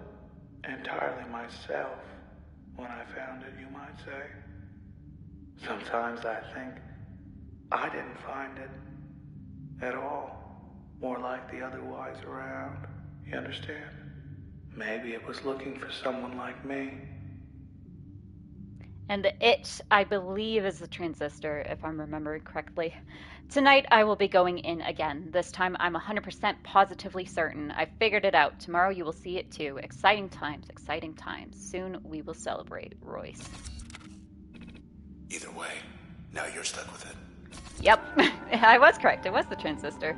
entirely myself when I found it, you might say. Sometimes I think I didn't find it at all. More like the other wise around. You understand? Maybe it was looking for someone like me. And the it, I believe, is the transistor, if I'm remembering correctly. Tonight I will be going in again. This time I'm 100% positively certain. I figured it out. Tomorrow you will see it too. Exciting times, exciting times. Soon we will celebrate, Royce. Either way, now you're stuck with it. Yep, I was correct. It was the transistor.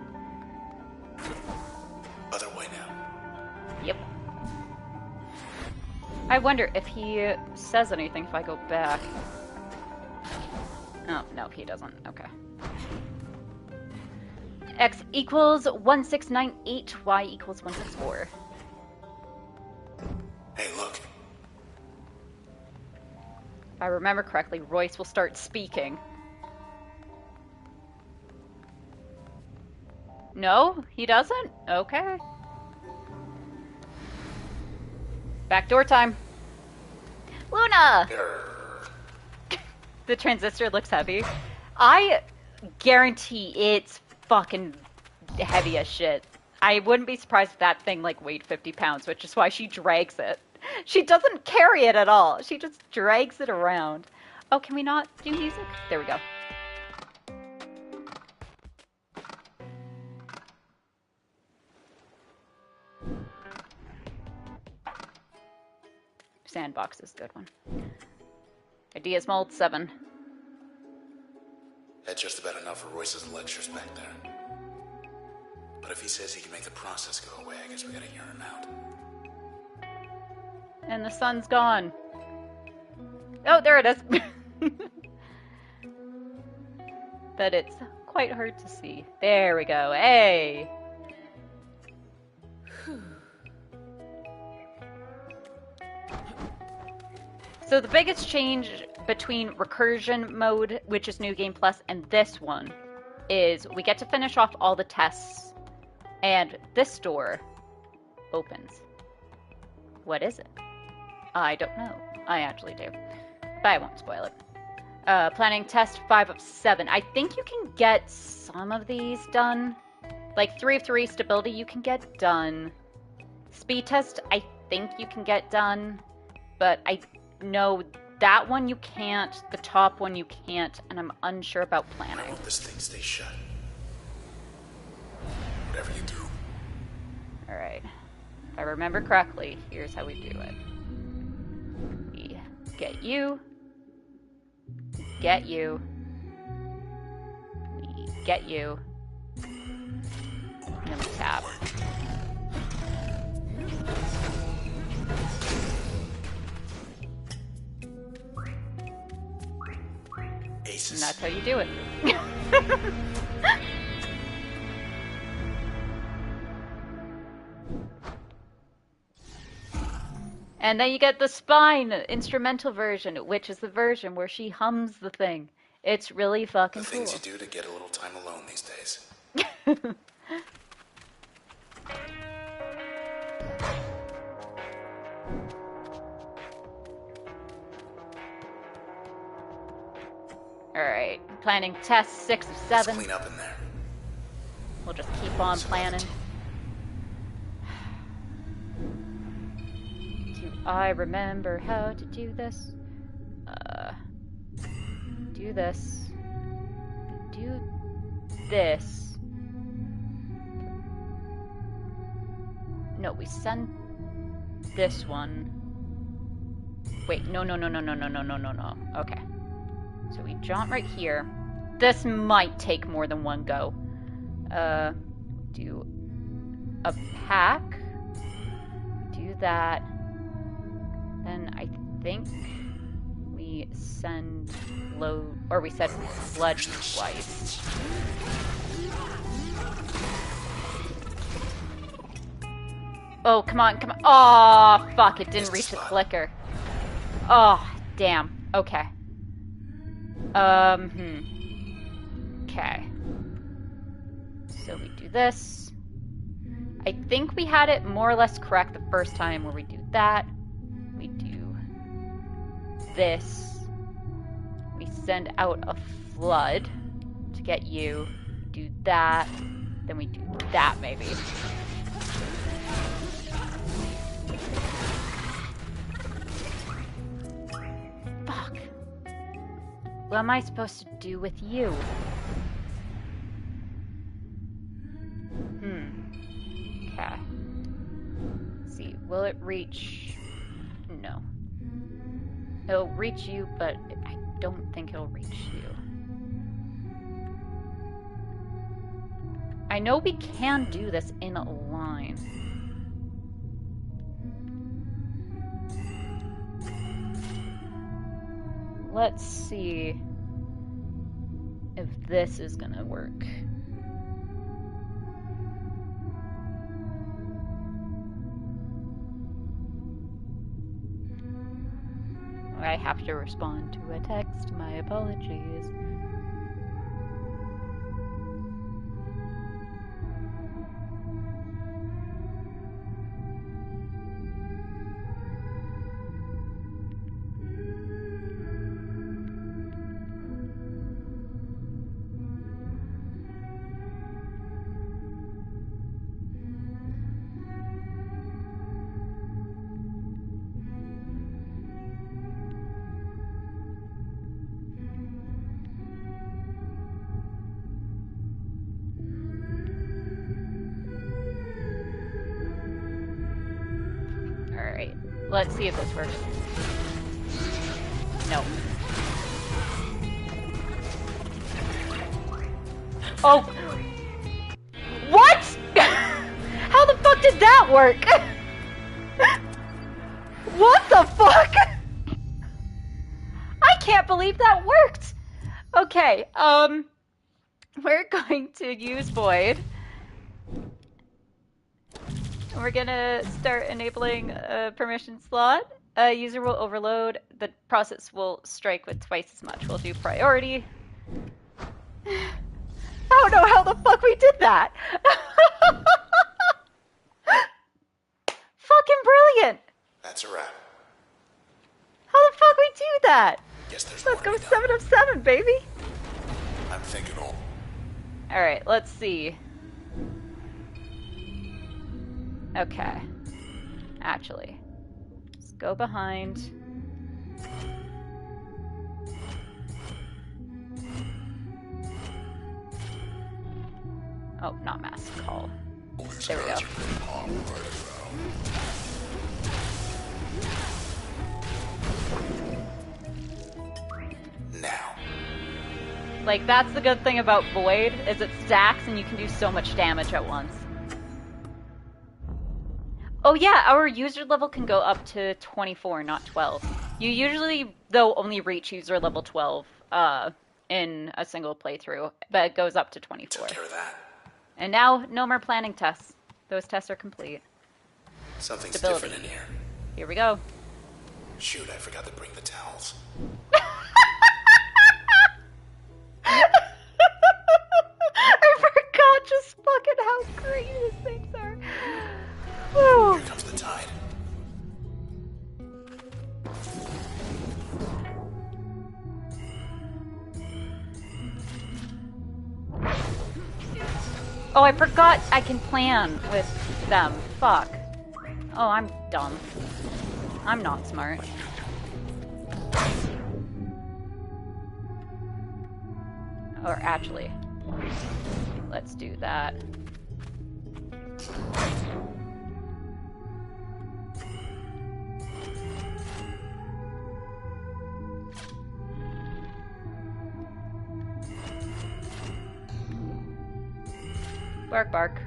Other way now. Yep. I wonder if he says anything if I go back. Oh, no, he doesn't. Okay. X equals 1698, Y equals 164. Hey, look. If I remember correctly, Royce will start speaking. No, he doesn't? Okay. Backdoor time. Luna! The transistor looks heavy. I guarantee it's fucking heavy as shit. I wouldn't be surprised if that thing like weighed 50 pounds, which is why she drags it. She doesn't carry it at all. She just drags it around. Oh, can we not do music? There we go. Sandbox is a good one. Ideas Mold 7. Had just about enough of Royce's lectures back there. But if he says he can make the process go away, I guess we gotta hear him out. And the sun's gone. Oh, there it is. But it's quite hard to see. There we go. Hey! So the biggest change between recursion mode, which is New Game Plus, and this one is we get to finish off all the tests, and this door opens. What is it? I don't know. I actually do. But I won't spoil it. Planning test 5 of 7. I think you can get some of these done. Like 3 of 3 stability you can get done. Speed test I think you can get done. But I know that one you can't, the top one you can't, and I'm unsure about planning. I hope this thing stays shut. Whatever you do. Alright. If I remember correctly, here's how we do it. We get you. Get you. We get you. And then we tap. Aces. And that's how you do it. And then you get the Spine instrumental version, which is the version where she hums the thing. It's really fucking cool. The things you do to get a little time alone these days. Alright, planning test 6 of 7. Let's clean up in there. We'll just keep on planning. Do I remember how to do this? Do this. Do this. No, we send this one. Wait, no. Okay. So we jaunt right here. This might take more than one go. Do a pack. Do that. Then I think we send low, or we said flood twice. Oh, come on. Oh, fuck, it didn't reach the clicker. Oh, damn. Okay. Okay. So we do this. I think we had it more or less correct the first time where we do that. We do this. We send out a flood to get you. Do that. Then we do that, maybe. Fuck. What am I supposed to do with you? Okay. Let's see, will it reach? No. It'll reach you, but I don't think it'll reach you. I know we can do this in a line. Let's see if this is gonna work. I have to respond to a text. My apologies. Let's see if this works. No. Oh! What?! How the fuck did that work?! What the fuck?! I can't believe that worked! Okay, we're going to use Void. We're gonna start enabling a permission slot. A user will overload. The process will strike with twice as much. We'll do priority. I don't know how the fuck we did that! Fucking brilliant! That's a wrap. How the fuck we do that? Guess there's Let's more go to be done. 7 of 7, baby! I'm thinking all. Alright, let's see. Okay. Actually, let's go behind. Oh, not mass call. There we go. Now. Like, that's the good thing about Void, is it stacks and you can do so much damage at once. Oh yeah, our user level can go up to 24, not 12. You usually, though, only reach user level 12 in a single playthrough, but it goes up to 24. Took care of that. And now, no more planning tests. Those tests are complete. Something's Stability. different in here. Here we go. Shoot, I forgot to bring the towels. I forgot just fucking how great these things are. Whew. Here comes the tide. Oh, I forgot I can plan with them. Fuck. Oh, I'm dumb. I'm not smart. Or actually, let's do that. Bark, bark.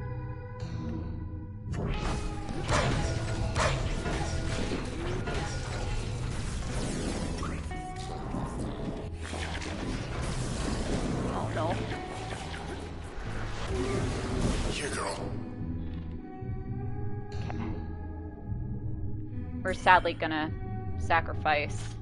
Oh no. Here, girl. Okay. We're sadly gonna sacrifice.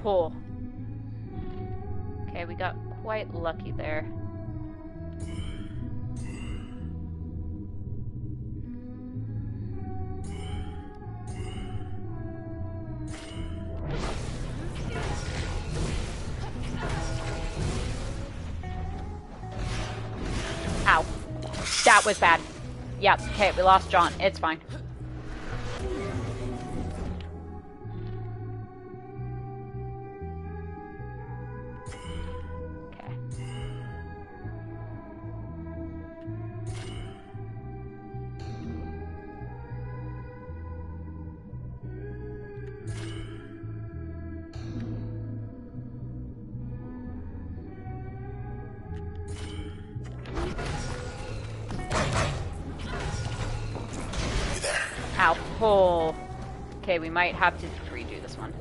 Oh. Okay, we got quite lucky there. Ow. That was bad. Yep, okay, we lost John. It's fine. Okay. You there? Ow. Oh. Okay, we might have to redo this one.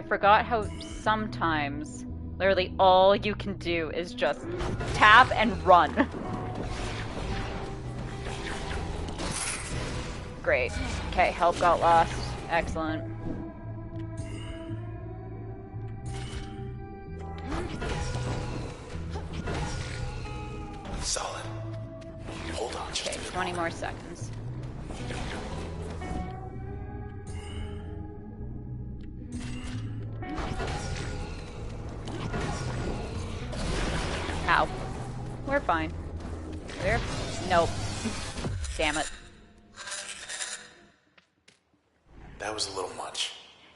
forgot how sometimes literally all you can do is just tap and run. Great. Okay, help got lost. Excellent. Solid. Hold on just Okay, a bit 20 longer. more seconds. Ow. We're fine. We're... Nope. Damn it. That was a little much.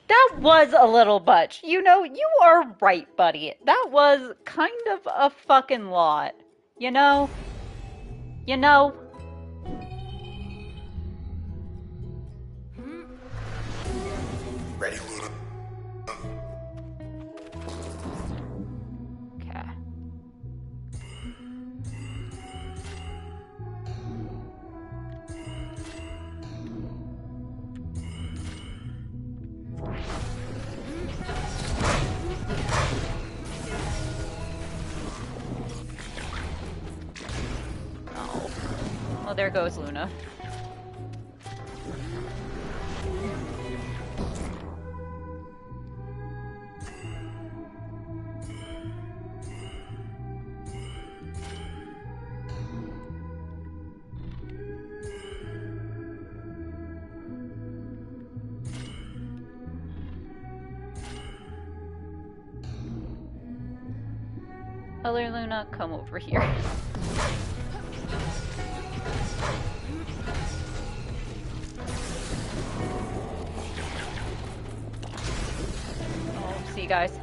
That was a little much. You know, you are right, buddy. That was kind of a fucking lot. You know? You know? Ready, Luna? Okay. Oh. Well, there goes Luna. Other Luna, come over here. Oh, see you guys.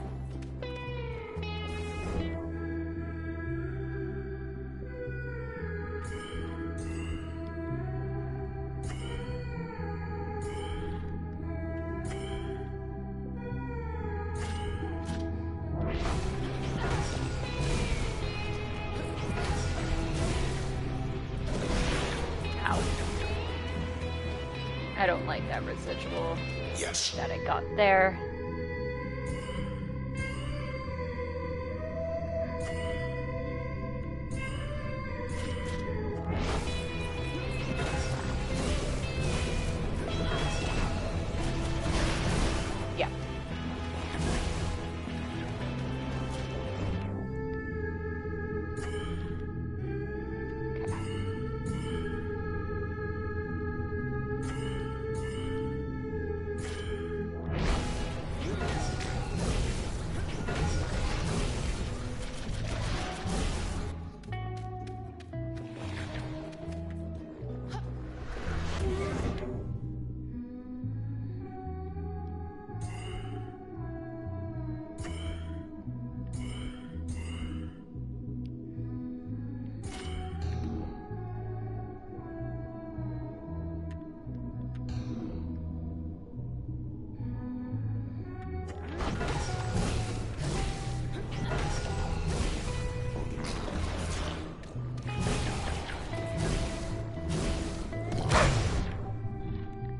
Ow. I don't like that residual Yes. that I got there. Yeah.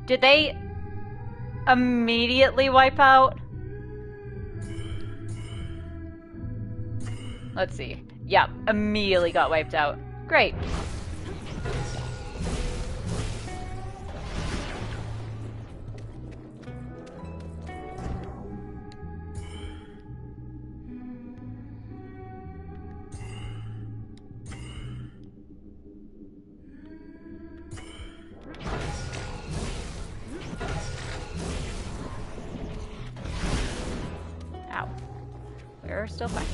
Did they immediately wipe out? Let's see. Yep, immediately got wiped out. Great. Ow. We're still fine.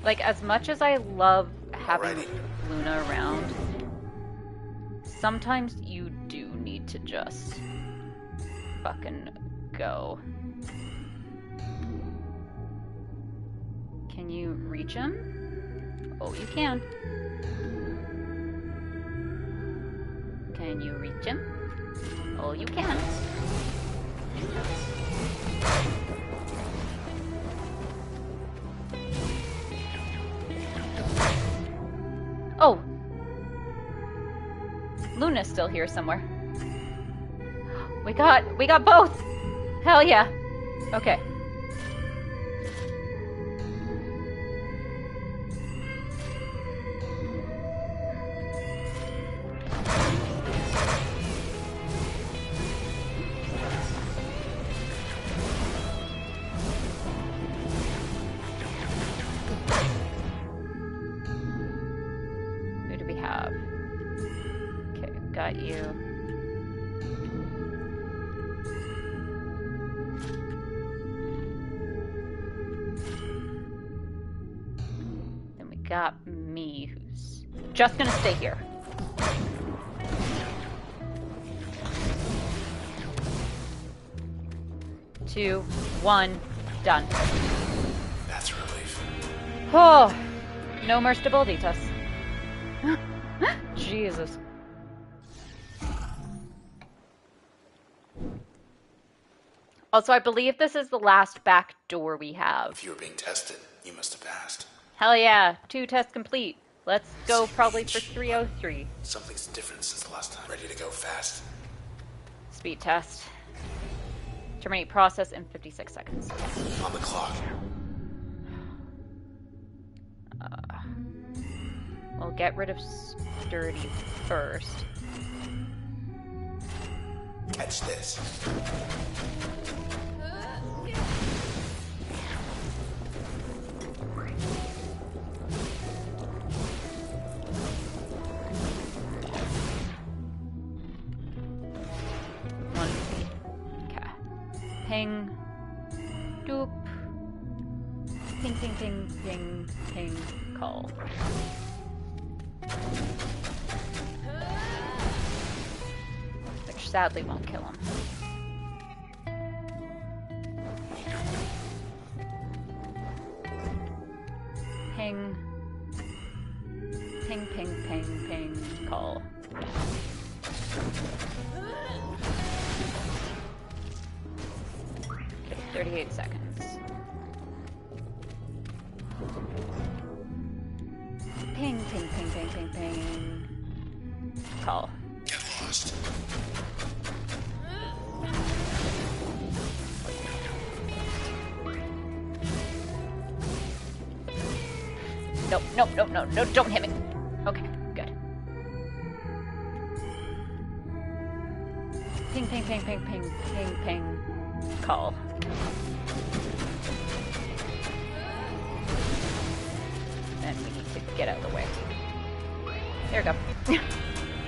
Like, as much as I love having Alrighty. Luna around, sometimes you do need to just fucking go. Can you reach him? Oh, you can. Can you reach him? Oh, you can. Oh! Luna's still here somewhere. We got both! Hell yeah! Okay. Who do we have? Okay, got you. Then we got me, who's just gonna stay here. Two, one, done. That's a relief. Oh, no more stabilitas. Jesus. Also, I believe this is the last back door we have. If you were being tested, you must have passed. Hell yeah, 2 tests complete. Let's go Same probably for age, 303. Something's different since the last time. Ready to go fast. Speed test. Terminate process in 56 seconds. On the clock. We'll get rid of sturdy first. Catch this. One speed. Okay. Ping. Doop. Ping, ping, ping, ping, ping. Call. Which sadly won't kill him. Ping. Ping, ping, ping, ping. Call. Okay, 38 seconds. Ping, ping, ping, ping, ping, ping. Call. Get lost. Nope, nope, nope, no, no, don't hit me. Okay, good. Ping, ping, ping, ping, ping, ping, ping. Call. Then we need to get out of the way. There we go.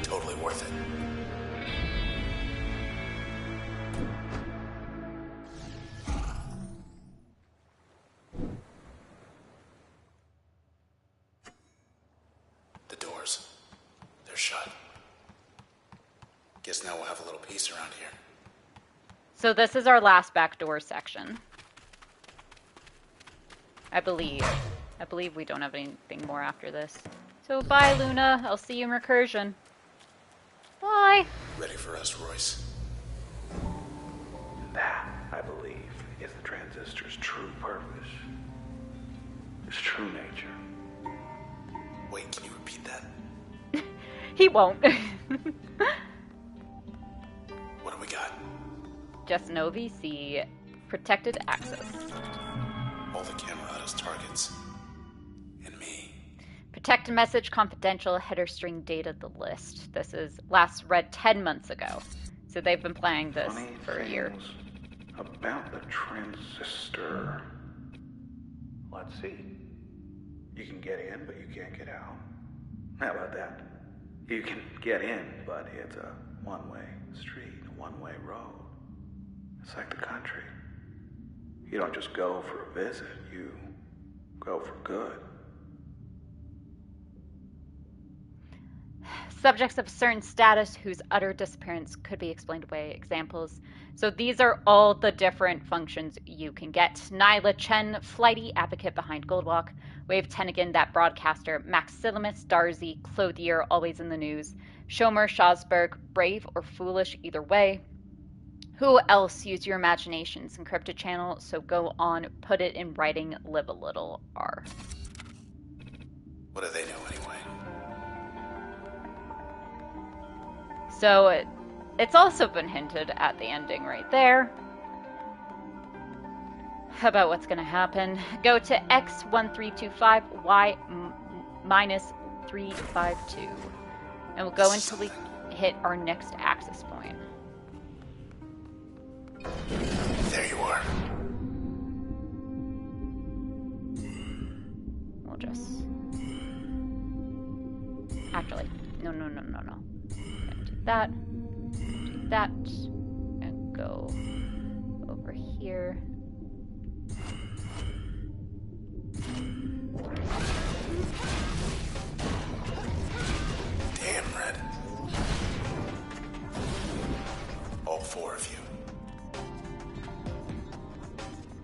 Totally worth it. The doors. They're shut. Guess now we'll have a little peace around here. So this is our last backdoor section. I believe. I believe we don't have anything more after this. So bye, Luna. I'll see you in Recursion. Bye. Ready for us, Royce? That, I believe, is the transistor's true purpose. Its true nature. Wait, can you repeat that? He won't. What do we got? Just no VC. Protected access. All the Camaradas targets. And me. Protect message confidential header string data the list. This is last read 10 months ago. So they've been playing this Funny for a year. things about the transistor. Let's see. You can get in, but you can't get out. How about that? You can get in, but it's a one-way street, a one-way road. It's like the country. You don't just go for a visit, you go for good. Subjects of a certain status whose utter disappearance could be explained away. Examples. So these are all the different functions you can get. Nyla Chen, flighty advocate behind Goldwalk. Wave Tennigan, that broadcaster. Maximus Darcy, clothier, always in the news. Shomer Shosberg, brave or foolish, either way. Who else? Use your imaginations. Encrypted channel, so go on, put it in writing, live a little, R. What do they know anyway? So it's also been hinted at the ending right there about what's going to happen. Go to X1325, Y minus 352. And we'll go until we hit our next access point. There you are. We'll just... Actually, no. Do that, and go over here. Damn, Red. All four of you.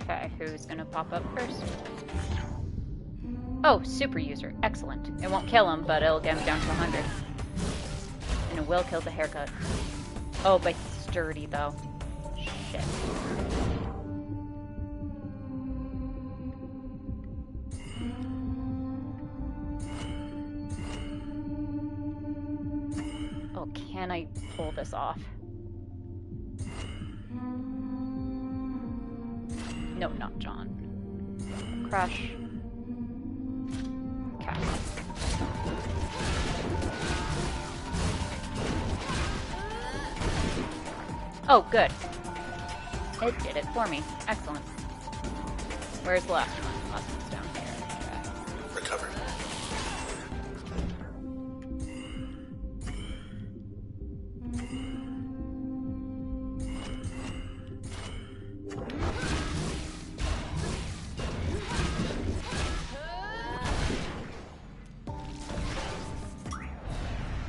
Okay, who's gonna pop up first? Oh, super user. Excellent. It won't kill him, but it'll get him down to 100. And it will kill the haircut. Oh, but he's sturdy, though. Shit. Oh, can I pull this off? No, not John. Crush. Okay. Oh, good. It did it for me. Excellent. Where's the last one? Last one's down here. Okay. Recovered.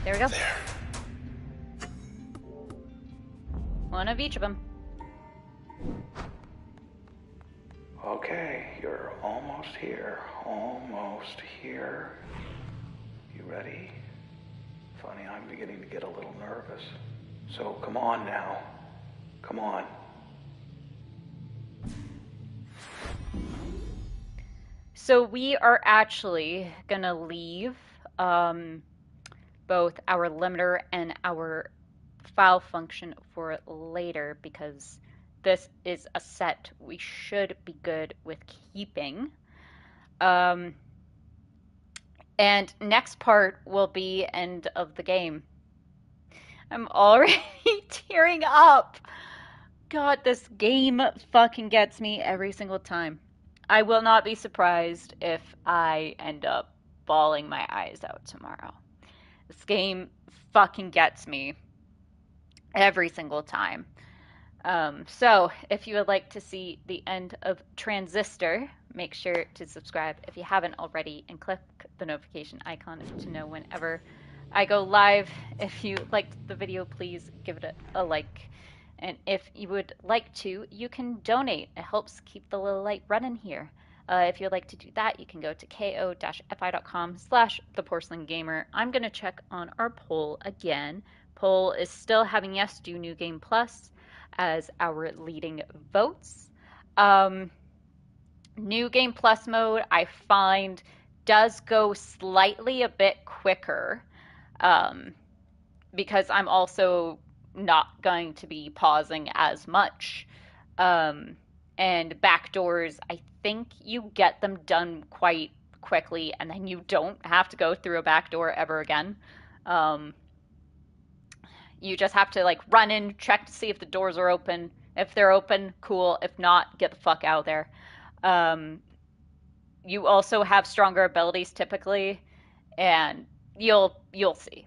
There we go. There. One of each of them. Okay, you're almost here. Almost here. You ready? Funny, I'm beginning to get a little nervous. So come on now. Come on. So we are actually gonna leave both our limiter and our file function for later because this is a set we should be good with keeping. And next part will be end of the game. I'm already tearing up. God, this game fucking gets me every single time. I will not be surprised if I end up bawling my eyes out tomorrow. This game fucking gets me every single time. So, if you would like to see the end of Transistor, make sure to subscribe if you haven't already and click the notification icon to know whenever I go live. If you liked the video, please give it a like. And if you would like to, you can donate. It helps keep the little light running here. If you'd like to do that, you can go to ko-fi.com/ThePorcelainGamer. I'm going to check on our poll again. Poll is still having yes, do New Game Plus as our leading votes. New Game Plus mode, I find, does go slightly a bit quicker because I'm also not going to be pausing as much. And backdoors, I think you get them done quite quickly, and then you don't have to go through a backdoor ever again. You just have to like run in, check to see if the doors are open. If they're open, cool. If not, get the fuck out of there. You also have stronger abilities typically, and you'll see.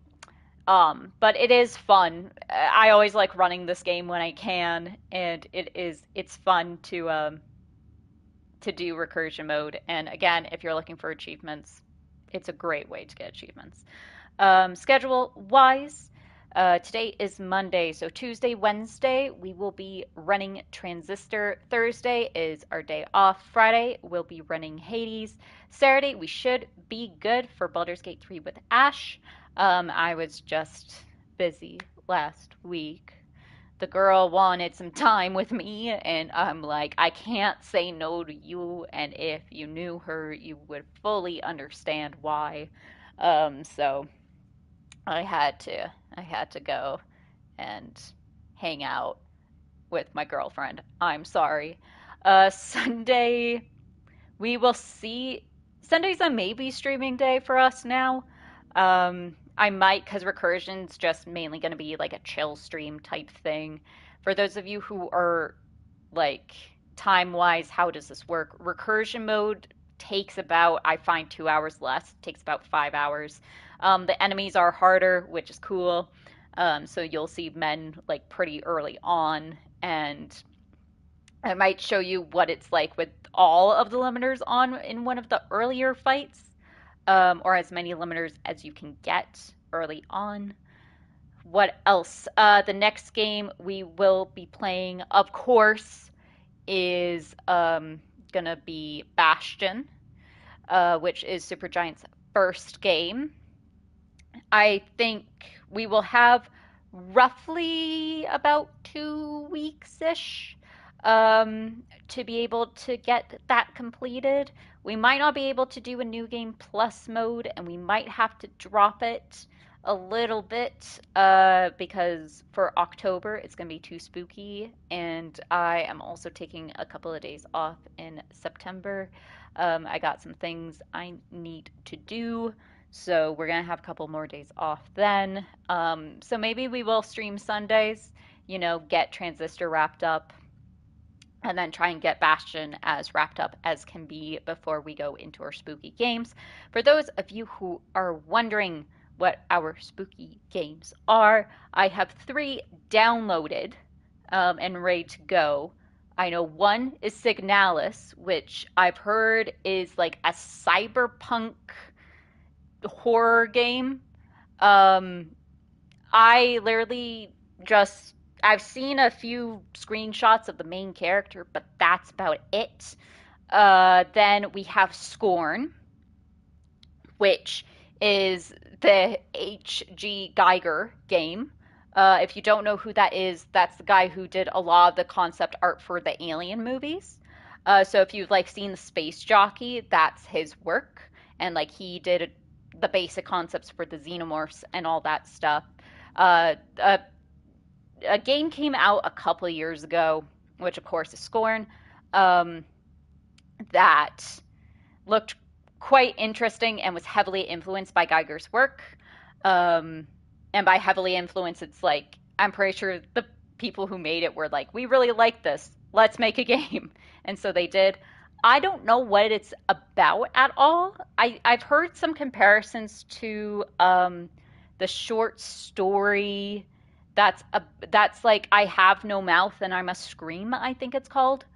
But it is fun. I always like running this game when I can, and it's fun to do recursion mode. And again, if you're looking for achievements, it's a great way to get achievements. Schedule wise, today is Monday, so Tuesday, Wednesday, we will be running Transistor. Thursday is our day off. Friday, we'll be running Hades. Saturday, we should be good for Baldur's Gate 3 with Ash. I was just busy last week. The girl wanted some time with me, and I'm like, I can't say no to you, and if you knew her, you would fully understand why. So I had to go and hang out with my girlfriend. I'm sorry. Sunday, we will see. Sunday's a maybe streaming day for us now. I might, because Recursion's just mainly going to be like a chill stream type thing. For those of you who are like time wise, how does this work? Recursion mode takes about, I find, 2 hours less, takes about 5 hours. The enemies are harder, which is cool. So you'll see men like pretty early on, and I might show you what it's like with all of the limiters on in one of the earlier fights, or as many limiters as you can get early on. What else? The next game we will be playing, of course, is gonna be Bastion, which is Supergiant's first game. I think we will have roughly about 2 weeks ish to be able to get that completed. We might not be able to do a new game plus mode, and we might have to drop it a little bit because for October it's going to be too spooky, and I am also taking a couple of days off in September. I got some things I need to do. So we're gonna have a couple more days off then. So maybe we will stream Sundays, get Transistor wrapped up, and then try and get Bastion as wrapped up as can be before we go into our spooky games. For those of you who are wondering what our spooky games are, I have 3 downloaded and ready to go. I know one is Signalis, which I've heard is like a cyberpunk horror game. Um, I literally just I've seen a few screenshots of the main character, but that's about it. Then we have Scorn, which is the H.G. Geiger game. If you don't know who that is, that's the guy who did a lot of the concept art for the Alien movies. So if you've like seen the Space Jockey, that's his work, and like he did the basic concepts for the xenomorphs and all that stuff. A game came out a couple of years ago, which of course is Scorn, um, that looked quite interesting and was heavily influenced by Geiger's work. Um, and by heavily influenced, it's like, I'm pretty sure the people who made it were like, we really like this. Let's make a game. And so they did. I don't know what it's about at all. I've heard some comparisons to the short story that's like I Have No Mouth and I Must Scream, I think it's called.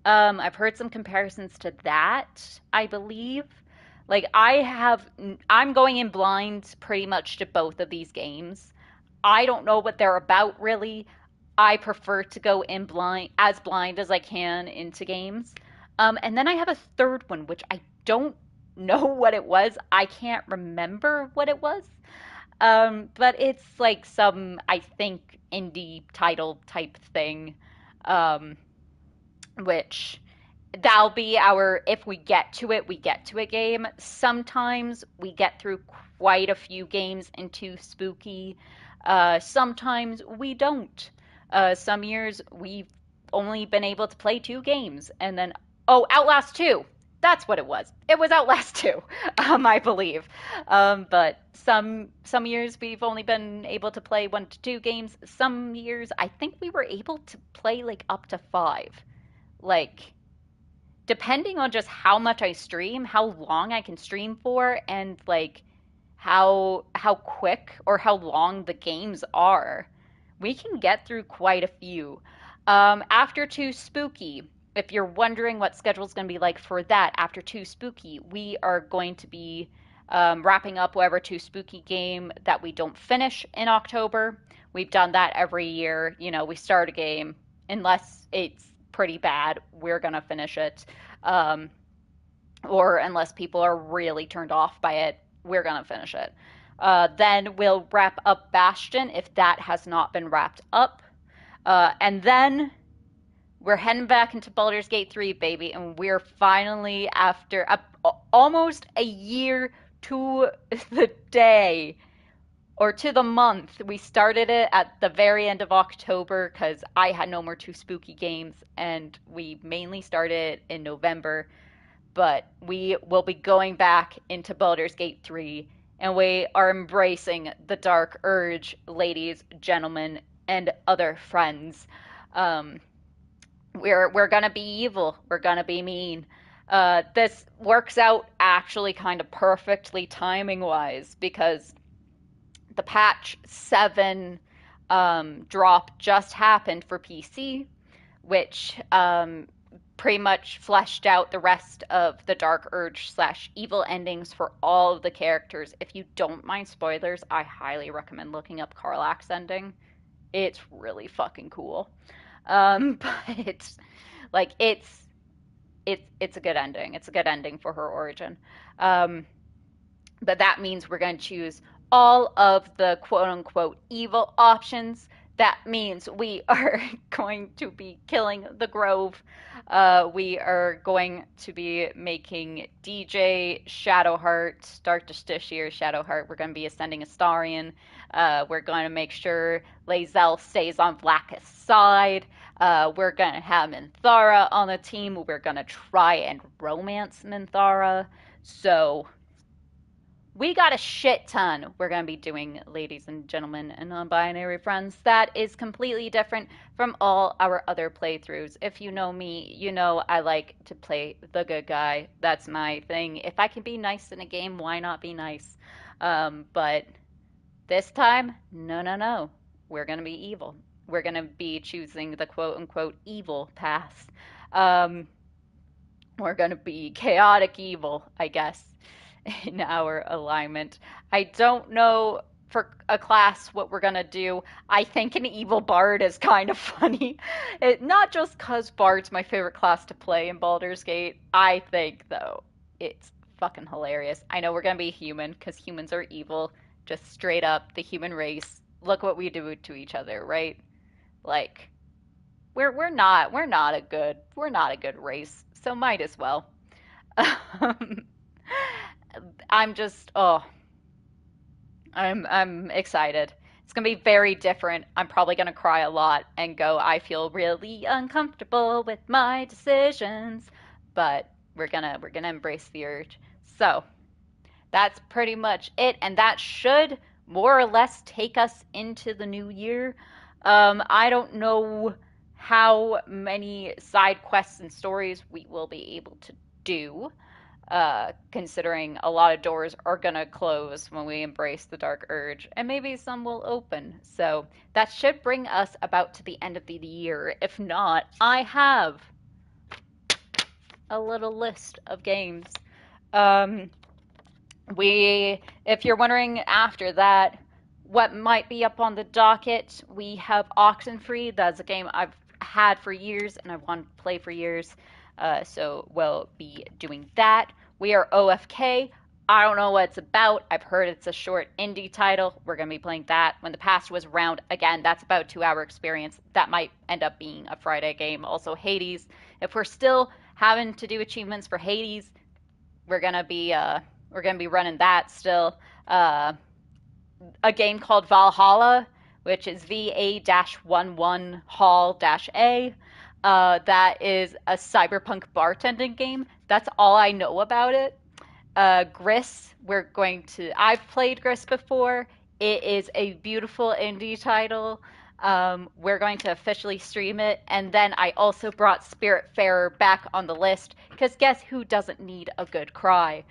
I've heard some comparisons to that, I believe. Like I'm going in blind pretty much to both of these games. I don't know what they're about really. I prefer to go in blind as I can into games. And then I have a third one, which I don't know what it was. I can't remember what it was. But it's like some, I think, indie title type thing. Um, which that'll be our if we get to it, we get to a game. Sometimes we get through quite a few games into spooky. Sometimes we don't. Some years we've only been able to play 2 games, and then Outlast 2. That's what it was. It was Outlast 2, I believe. But some years we've only been able to play 1 to 2 games. Some years I think we were able to play like up to 5. Like depending on just how much I stream, how long I can stream for, and like how quick or how long the games are, we can get through quite a few. After 2 Spooky, if you're wondering what schedule's going to be like for that, after 2 Spooky, we are going to be wrapping up whatever Too Spooky game that we don't finish in October. We've done that every year. You know, we start a game, unless it's pretty bad, we're going to finish it. Um, or unless people are really turned off by it, we're going to finish it. Then we'll wrap up Bastion if that has not been wrapped up. And then we're heading back into Baldur's Gate 3, baby, and we're finally, after almost a year to the day, or to the month, we started it at the very end of October because I had no more Too Spooky games, and we mainly started in November. But we will be going back into Baldur's Gate 3, and we are embracing the dark urge, ladies, gentlemen, and other friends. Um, we're gonna be evil. We're gonna be mean. This works out actually kind of perfectly timing wise because the patch 7 drop just happened for PC, which pretty much fleshed out the rest of the Dark Urge / evil endings for all of the characters. If you don't mind spoilers, I highly recommend looking up Karlach's ending. It's really fucking cool. But like it's a good ending. It's a good ending for her origin. But that means we're going to choose all of the quote unquote evil options. That means we are going to be killing the Grove. We are going to be making DJ Shadowheart, Dark Justiciar Shadowheart. We're going to be ascending Astarion. We're going to make sure Lae'zel stays on Vlaakith's side. We're going to have Minthara on the team. We're going to try and romance Minthara. So we got a shit ton we're going to be doing, ladies and gentlemen and non-binary friends. That is completely different from all our other playthroughs. If you know me, you know I like to play the good guy. That's my thing. If I can be nice in a game, why not be nice? But this time, no. We're going to be evil. We're going to be choosing the quote-unquote evil path. We're going to be chaotic evil, I guess, in our alignment. I don't know for a class what we're going to do. I think an evil bard is kind of funny. Not just because bard's my favorite class to play in Baldur's Gate. I think, though, it's fucking hilarious. I know we're going to be human because humans are evil. Just straight up, the human race. Look what we do to each other, right? Like, we're not a good race, so might as well. I'm just I'm excited. It's gonna be very different. I'm probably gonna cry a lot and go, I feel really uncomfortable with my decisions, but we're gonna embrace the urge. So that's pretty much it, and that should more or less take us into the new year. I don't know how many side quests and stories we will be able to do, considering a lot of doors are going to close when we embrace the dark urge, and maybe some will open. So that should bring us about to the end of the year. If not, I have a little list of games. If you're wondering after that, what might be up on the docket, we have Oxenfree. That's a game I've had for years and I've wanted to play for years. So we'll be doing that. We are OFK. I don't know what it's about. I've heard it's a short indie title. We're going to be playing that. When the Past Was Round, again, that's about a 2-hour experience. That might end up being a Friday game. Also Hades. If we're still having to do achievements for Hades, we're going to be running that still. A game called Valhalla, which is VA-11 Hall-A. That is a cyberpunk bartending game. That's all I know about it. Gris, I've played Gris before. It is a beautiful indie title. We're going to officially stream it. And then I also brought Spiritfarer back on the list, because guess who doesn't need a good cry?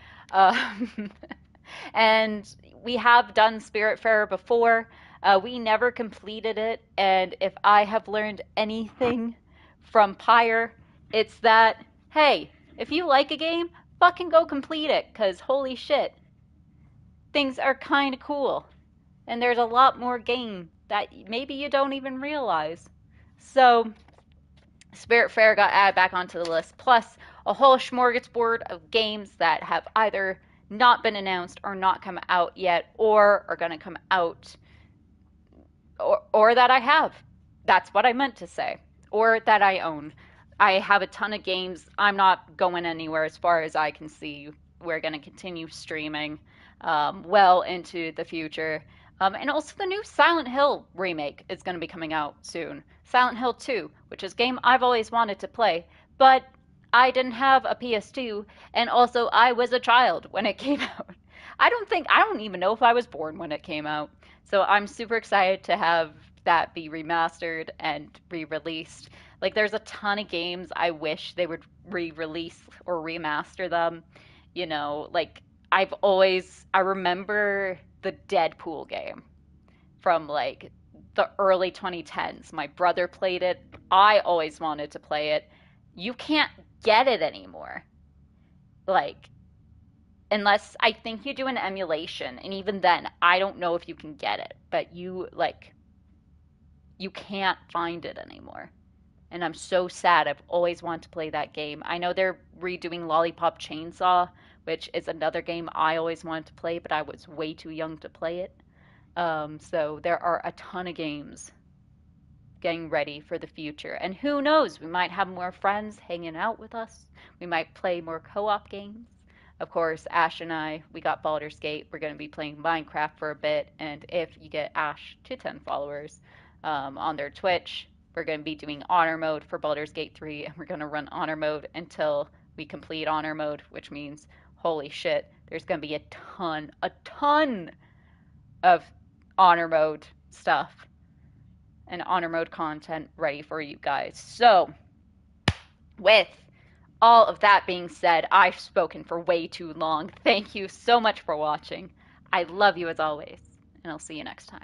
And we have done Spiritfarer before. We never completed it, and if I have learned anything from Pyre, it's that, hey, if you like a game, fucking go complete it, because holy shit, things are kind of cool. And there's a lot more game that maybe you don't even realize. So, Spirit Fair got added back onto the list, plus a whole smorgasbord of games that have either not been announced or not come out yet, or are going to come out, or that I have. That's what I meant to say. Or that I own. I have a ton of games. I'm not going anywhere as far as I can see. We're going to continue streaming well into the future. And also, the new Silent Hill remake is going to be coming out soon. Silent Hill 2, which is a game I've always wanted to play, but I didn't have a PS2, and also I was a child when it came out. I don't even know if I was born when it came out. So I'm super excited to have that be remastered and re-released. Like there's a ton of games I wish they would re-release or remaster them. Like I remember the Deadpool game from like the early 2010s. My brother played it. I always wanted to play it. You can't get it anymore. Like unless I think you do an emulation, and even then I don't know if you can get it, but you can't find it anymore. And I'm so sad. I've always wanted to play that game. I know they're redoing Lollipop Chainsaw, which is another game I always wanted to play, but I was way too young to play it. So there are a ton of games getting ready for the future. And who knows, we might have more friends hanging out with us. We might play more co-op games. Of course, Ash and I, we got Baldur's Gate. We're going to be playing Minecraft for a bit. And if you get Ash to 10 followers on their Twitch, we're going to be doing Honor Mode for Baldur's Gate 3. And we're going to run Honor Mode until we complete Honor Mode, which means, holy shit, there's going to be a ton of Honor Mode stuff and Honor Mode content ready for you guys. So, with all of that being said, I've spoken for way too long. Thank you so much for watching. I love you as always, and I'll see you next time.